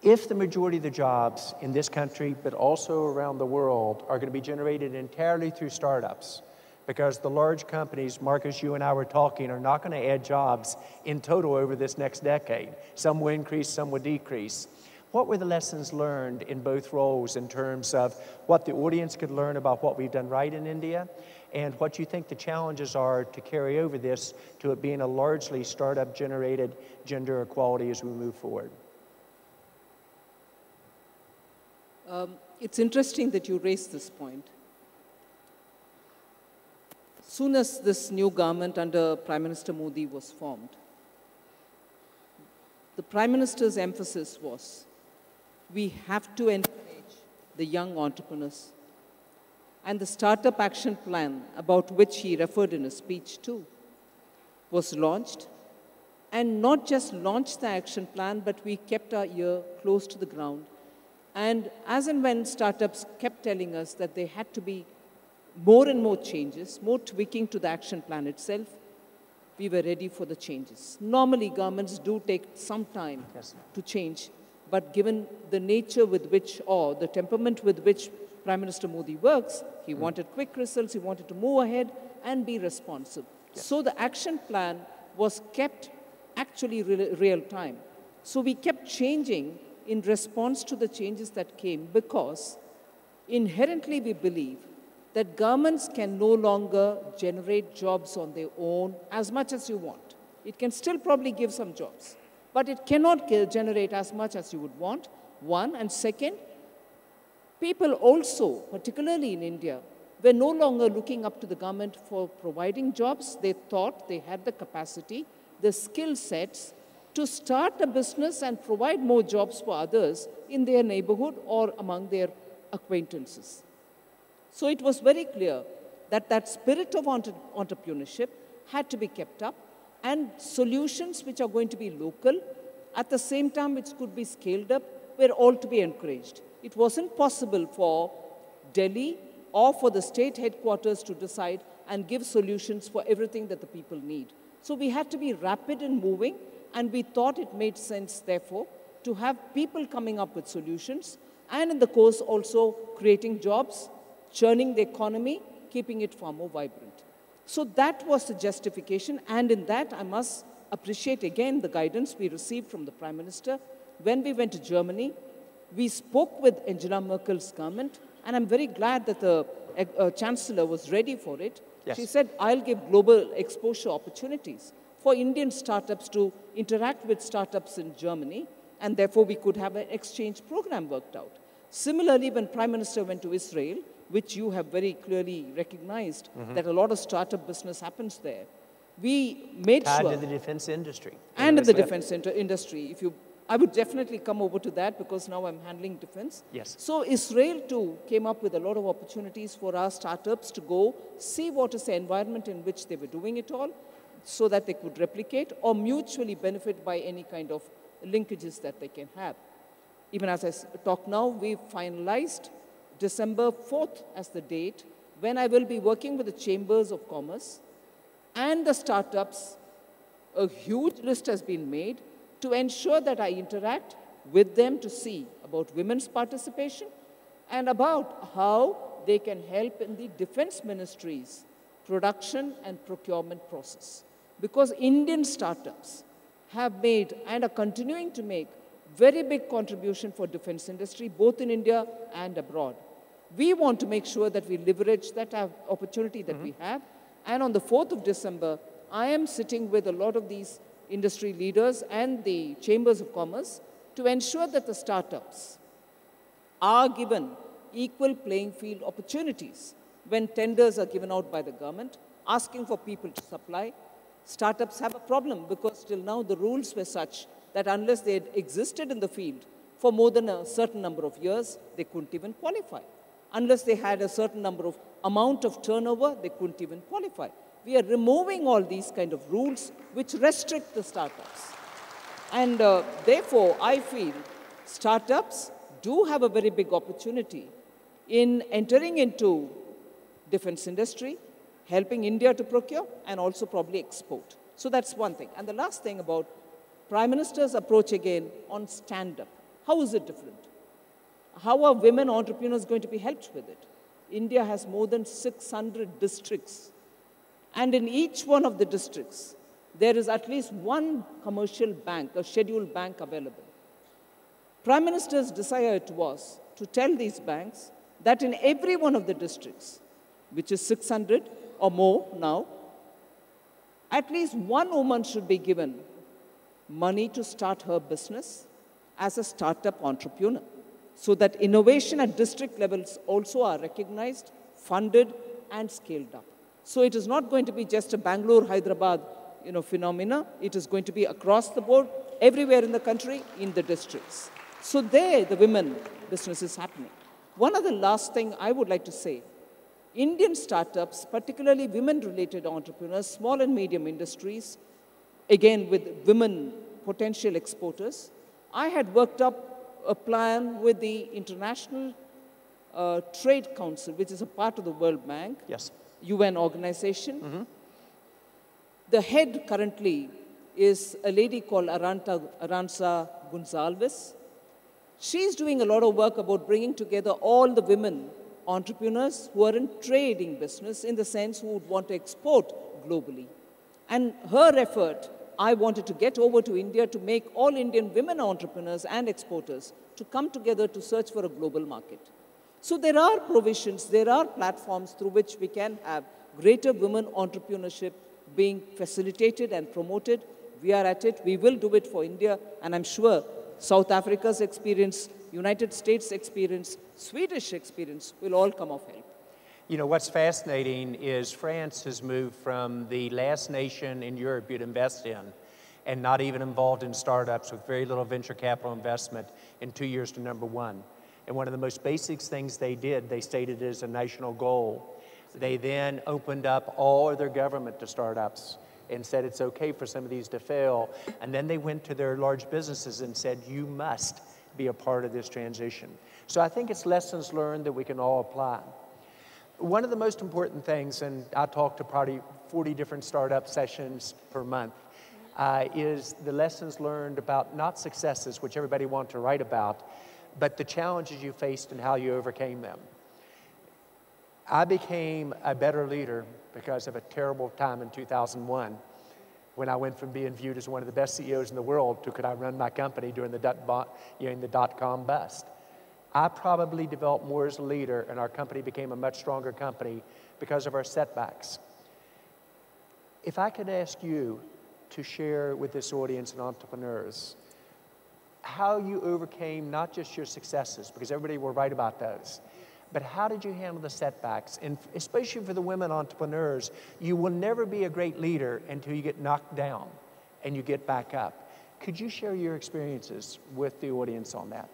If the majority of the jobs in this country, but also around the world, are going to be generated entirely through startups, because the large companies, Marcus, you and I were talking, are not going to add jobs in total over this next decade. Some will increase, some will decrease. What were the lessons learned in both roles in terms of what the audience could learn about what we've done right in India, and what you think the challenges are to carry over this to it being a largely startup-generated gender equality as we move forward? It's interesting that you raised this point. Soon as this new government under Prime Minister Modi was formed, the Prime Minister's emphasis was, we have to encourage the young entrepreneurs. And the Startup Action Plan, about which he referred in his speech too, was launched. And not just launched the action plan, but we kept our ear close to the ground. And as and when startups kept telling us that there had to be more and more changes, more tweaking to the action plan itself, we were ready for the changes. Normally, governments do take some time to change, but given the nature with which, or the temperament with which Prime Minister Modi works, he wanted quick results, he wanted to move ahead and be responsive. So the action plan was kept actually real time. So we kept changing in response to the changes that came, because inherently we believe that governments can no longer generate jobs on their own as much as you want. It can still probably give some jobs, but it cannot generate as much as you would want, one. And second, people also, particularly in India, were no longer looking up to the government for providing jobs. They thought they had the capacity, the skill sets, to start a business and provide more jobs for others in their neighborhood or among their acquaintances. So it was very clear that that spirit of entrepreneurship had to be kept up, and solutions which are going to be local, at the same time which could be scaled up, were all to be encouraged. It wasn't possible for Delhi or for the state headquarters to decide and give solutions for everything that the people need. So we had to be rapid in moving, and we thought it made sense, therefore, to have people coming up with solutions, and in the course also creating jobs, churning the economy, keeping it far more vibrant. So that was the justification, and in that I must appreciate again the guidance we received from the Prime Minister. When we went to Germany, we spoke with Angela Merkel's government, and I'm very glad that the Chancellor was ready for it. Yes. She said, I'll give global exposure opportunities for Indian startups to interact with startups in Germany, and therefore we could have an exchange program worked out. Similarly, when Prime Minister went to Israel, which you have very clearly recognized that a lot of startup business happens there, we made sure... Tied to the defense industry. And in the defense industry. I would definitely come over to that, because now I'm handling defense. Yes. So Israel too came up with a lot of opportunities for our startups to go see what is the environment in which they were doing it all, so that they could replicate or mutually benefit by any kind of linkages that they can have. Even as I talk now, we've finalized December 4th as the date when I will be working with the Chambers of Commerce and the startups. A huge list has been made to ensure that I interact with them to see about women's participation and about how they can help in the Defense Ministry's production and procurement process. Because Indian startups have made and are continuing to make very big contribution for defense industry, both in India and abroad. We want to make sure that we leverage that opportunity that we have. And on the 4th of December, I am sitting with a lot of these industry leaders and the Chambers of Commerce to ensure that the startups are given equal playing field opportunities when tenders are given out by the government, asking for people to supply. Startups have a problem because till now the rules were such that unless they had existed in the field for more than a certain number of years, they couldn't even qualify. Unless they had a certain number of amount of turnover, they couldn't even qualify. We are removing all these kind of rules which restrict the startups. And therefore, I feel startups do have a very big opportunity in entering into defense industry, helping India to procure, and also probably export. So that's one thing. And the last thing about Prime Minister's approach again on stand-up. How is it different? How are women entrepreneurs going to be helped with it? India has more than 600 districts. And in each one of the districts, there is at least one commercial bank, a scheduled bank available. Prime Minister's desire it was to tell these banks that in every one of the districts, which is 600 or more now, at least one woman should be given money to start her business as a startup entrepreneur, so that innovation at district levels also are recognized, funded, and scaled up. So it is not going to be just a Bangalore, Hyderabad, phenomena. It is going to be across the board, everywhere in the country, in the districts. So there, the women business is happening. One other last thing I would like to say, Indian startups, particularly women-related entrepreneurs, small and medium industries, again with women potential exporters, I had worked up a plan with the International Trade Council, which is a part of the World Bank, UN organization. The head currently is a lady called Aranza Gonzalez. She's doing a lot of work about bringing together all the women entrepreneurs who are in trading business, in the sense who would want to export globally. And her effort, I wanted to get over to India to make all Indian women entrepreneurs and exporters to come together to search for a global market. So there are provisions, there are platforms through which we can have greater women entrepreneurship being facilitated and promoted. We are at it. We will do it for India. And I'm sure South Africa's experience, United States experience, Swedish experience will all come of help. You know, what's fascinating is France has moved from the last nation in Europe you'd invest in and not even involved in startups with very little venture capital investment in 2 years to #1. And one of the most basic things they did, they stated as a national goal. They then opened up all of their government to startups and said it's okay for some of these to fail. And then they went to their large businesses and said, you must be a part of this transition. So I think it's lessons learned that we can all apply. One of the most important things, and I talk to probably 40 different startup sessions per month, is the lessons learned about not successes, which everybody wants to write about, but the challenges you faced and how you overcame them. I became a better leader because of a terrible time in 2001 when I went from being viewed as one of the best CEOs in the world to could I run my company during the dot-com bust. I probably developed more as a leader, and our company became a much stronger company because of our setbacks. If I could ask you to share with this audience and entrepreneurs how you overcame not just your successes, because everybody will write about those, but how did you handle the setbacks? And especially for the women entrepreneurs, you will never be a great leader until you get knocked down and you get back up. Could you share your experiences with the audience on that?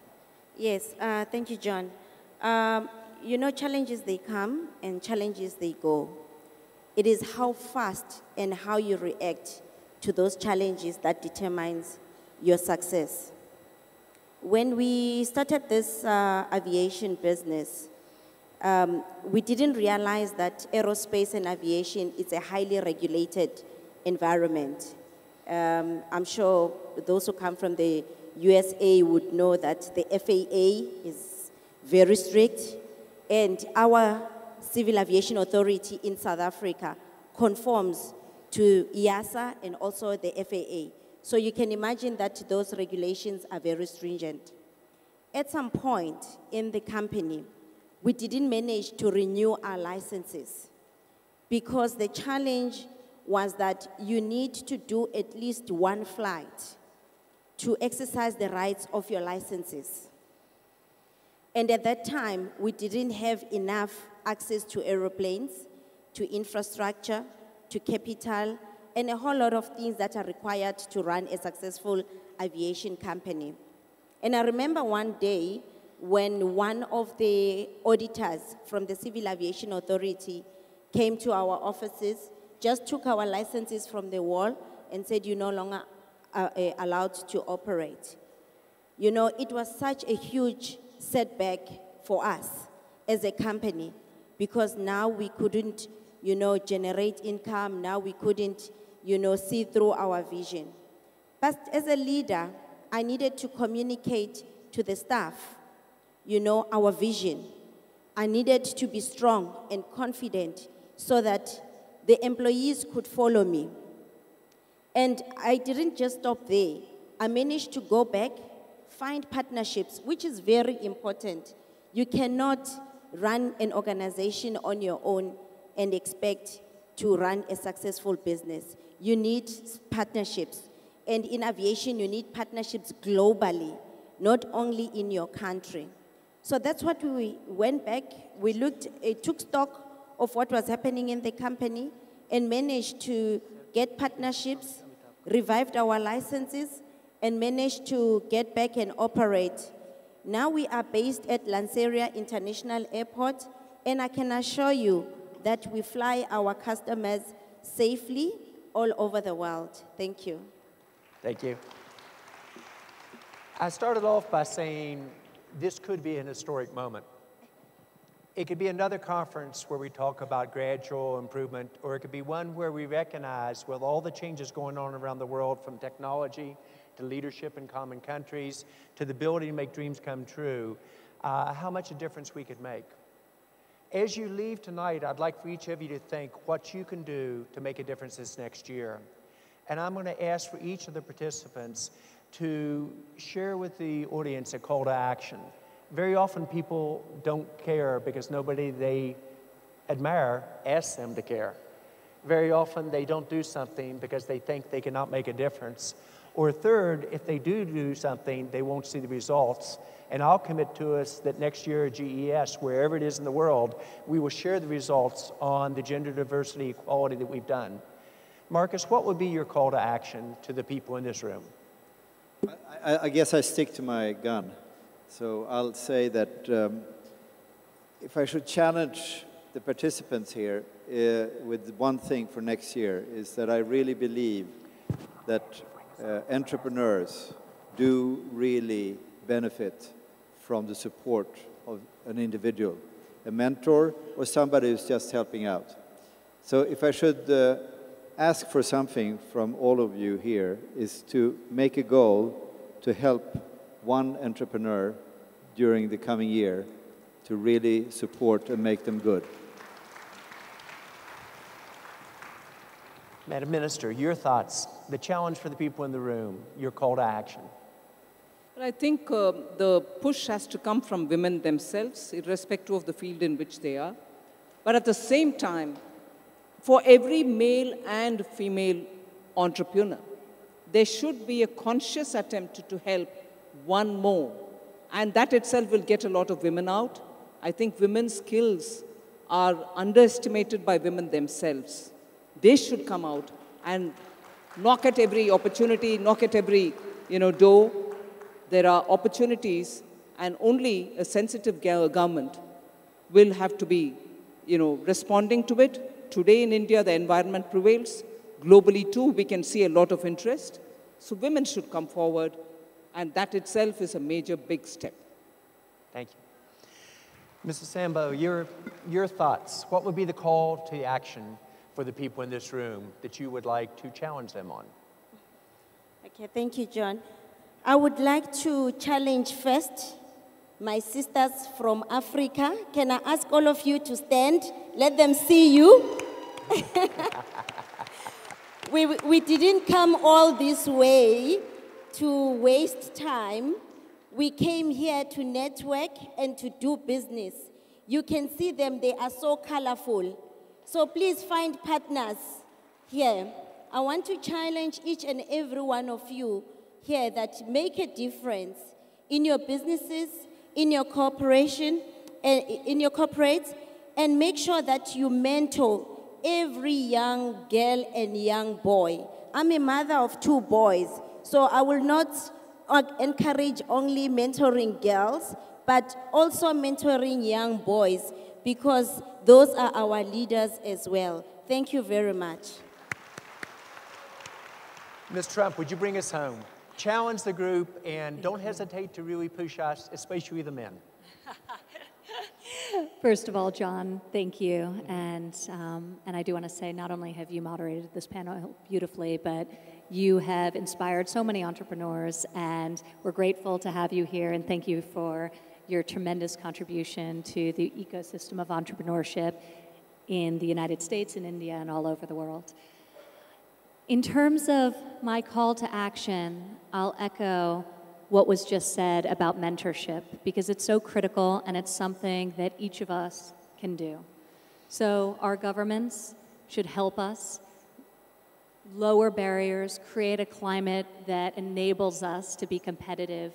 Yes, thank you, John. You know, challenges, they come and challenges, they go. It is how fast and how you react to those challenges that determines your success. when we started this aviation business, we didn't realize that aerospace and aviation is a highly regulated environment. I'm sure those who come from the USA would know that the FAA is very strict, and our Civil Aviation Authority in South Africa conforms to EASA and also the FAA. So you can imagine that those regulations are very stringent. At some point in the company, we didn't manage to renew our licenses because the challenge was that you need to do at least one flight to exercise the rights of your licenses. And at that time, we didn't have enough access to aeroplanes, to infrastructure, to capital, and a whole lot of things that are required to run a successful aviation company. And I remember one day when one of the auditors from the Civil Aviation Authority came to our offices, just took our licenses from the wall and said, "You're no longer allowed to operate." You know, it was such a huge setback for us as a company because now we couldn't, you know, generate income. Now we couldn't, you know, see through our vision. But as a leader, I needed to communicate to the staff, you know, our vision. I needed to be strong and confident so that the employees could follow me. And I didn't just stop there. I managed to go back, find partnerships, which is very important. You cannot run an organization on your own and expect to run a successful business. You need partnerships. And in aviation, you need partnerships globally, not only in your country. So that's what we went back. We took stock of what was happening in the company and managed to get partnerships, revived our licenses, and managed to get back and operate. Now we are based at Lanseria International Airport, and I can assure you that we fly our customers safely all over the world. Thank you. Thank you. I started off by saying this could be an historic moment. It could be another conference where we talk about gradual improvement, or it could be one where we recognize with all the changes going on around the world, from technology to leadership in common countries to the ability to make dreams come true, how much a difference we could make. As you leave tonight, I'd like for each of you to think what you can do to make a difference this next year. And I'm going to ask for each of the participants to share with the audience a call to action. Very often people don't care because nobody they admire asks them to care. Very often they don't do something because they think they cannot make a difference. Or third, if they do something, they won't see the results. And I'll commit to us that next year at GES, wherever it is in the world, we will share the results on the gender diversity equality that we've done. Marcus, what would be your call to action to the people in this room? I guess I stick to my gun. So I'll say that if I should challenge the participants here with one thing for next year, is that I really believe that entrepreneurs do really benefit from the support of an individual, a mentor, or somebody who's just helping out. So if I should ask for something from all of you here, is to make a goal to help one entrepreneur during the coming year to really support and make them good. Madam Minister, your thoughts, the challenge for the people in the room, your call to action. But I think the push has to come from women themselves, irrespective of the field in which they are. But at the same time, for every male and female entrepreneur, there should be a conscious attempt to help one more. And that itself will get a lot of women out. I think women's skills are underestimated by women themselves. They should come out and knock at every opportunity, knock at every door. There are opportunities, and only a sensitive government will have to be responding to it. Today in India, the environment prevails. Globally too, we can see a lot of interest. So women should come forward. And that itself is a major, big step. Thank you. Mrs. Sambo, your thoughts. What would be the call to action for the people in this room that you would like to challenge them on? Okay, thank you, John. I would like to challenge first my sisters from Africa. Can I ask all of you to stand? Let them see you. We didn't come all this way to waste time. We came here to network and to do business. You can see them, they are so colorful. So please find partners here. I want to challenge each and every one of you here that make a difference in your businesses, in your corporation, in your corporates, and make sure that you mentor every young girl and young boy. I'm a mother of 2 boys, so I will not encourage only mentoring girls, but also mentoring young boys, because those are our leaders as well. Thank you very much. Ms. Trump, would you bring us home? Challenge the group and don't hesitate to really push us, especially the men. First of all, John, thank you. And I do want to say, not only have you moderated this panel beautifully, but you have inspired so many entrepreneurs, and we're grateful to have you here, and thank you for your tremendous contribution to the ecosystem of entrepreneurship in the United States, in India, and all over the world. In terms of my call to action, I'll echo what was just said about mentorship, because it's so critical and it's something that each of us can do. So our governments should help us lower barriers, create a climate that enables us to be competitive,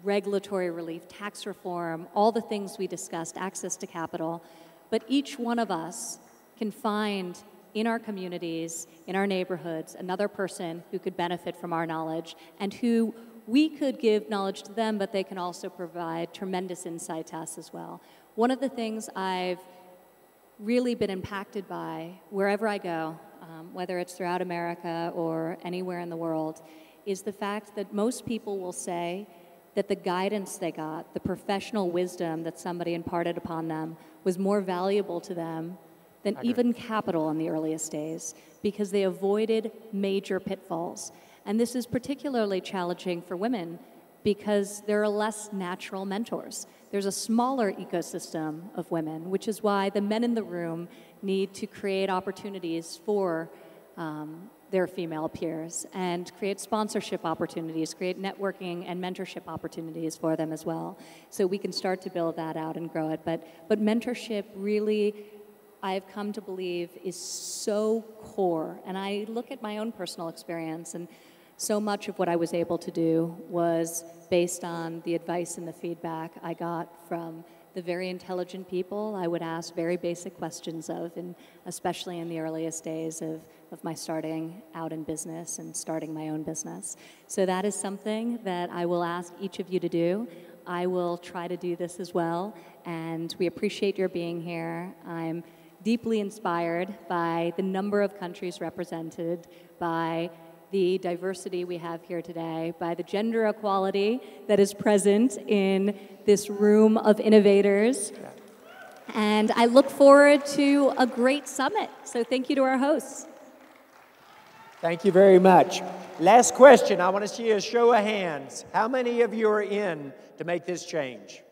regulatory relief, tax reform, all the things we discussed, access to capital. But each one of us can find in our communities, in our neighborhoods, another person who could benefit from our knowledge and who we could give knowledge to them, but they can also provide tremendous insight to us as well. One of the things I've really been impacted by wherever I go, whether it's throughout America or anywhere in the world, is the fact that most people will say that the guidance they got, the professional wisdom that somebody imparted upon them, was more valuable to them than even capital in the earliest days, because they avoided major pitfalls. And this is particularly challenging for women because there are less natural mentors. There's a smaller ecosystem of women, which is why the men in the room need to create opportunities for their female peers and create sponsorship opportunities, create networking and mentorship opportunities for them as well. So we can start to build that out and grow it. But mentorship really, I've come to believe, is so core. And I look at my own personal experience, and so much of what I was able to do was based on the advice and the feedback I got from the very intelligent people I would ask very basic questions of, and especially in the earliest days of my starting out in business and starting my own business. So that is something that I will ask each of you to do. I will try to do this as well, and we appreciate your being here. I'm deeply inspired by the number of countries represented, by the diversity we have here today, by the gender equality that is present in this room of innovators. And I look forward to a great summit. So thank you to our hosts. Thank you very much. Last question. I want to see a show of hands. How many of you are in to make this change?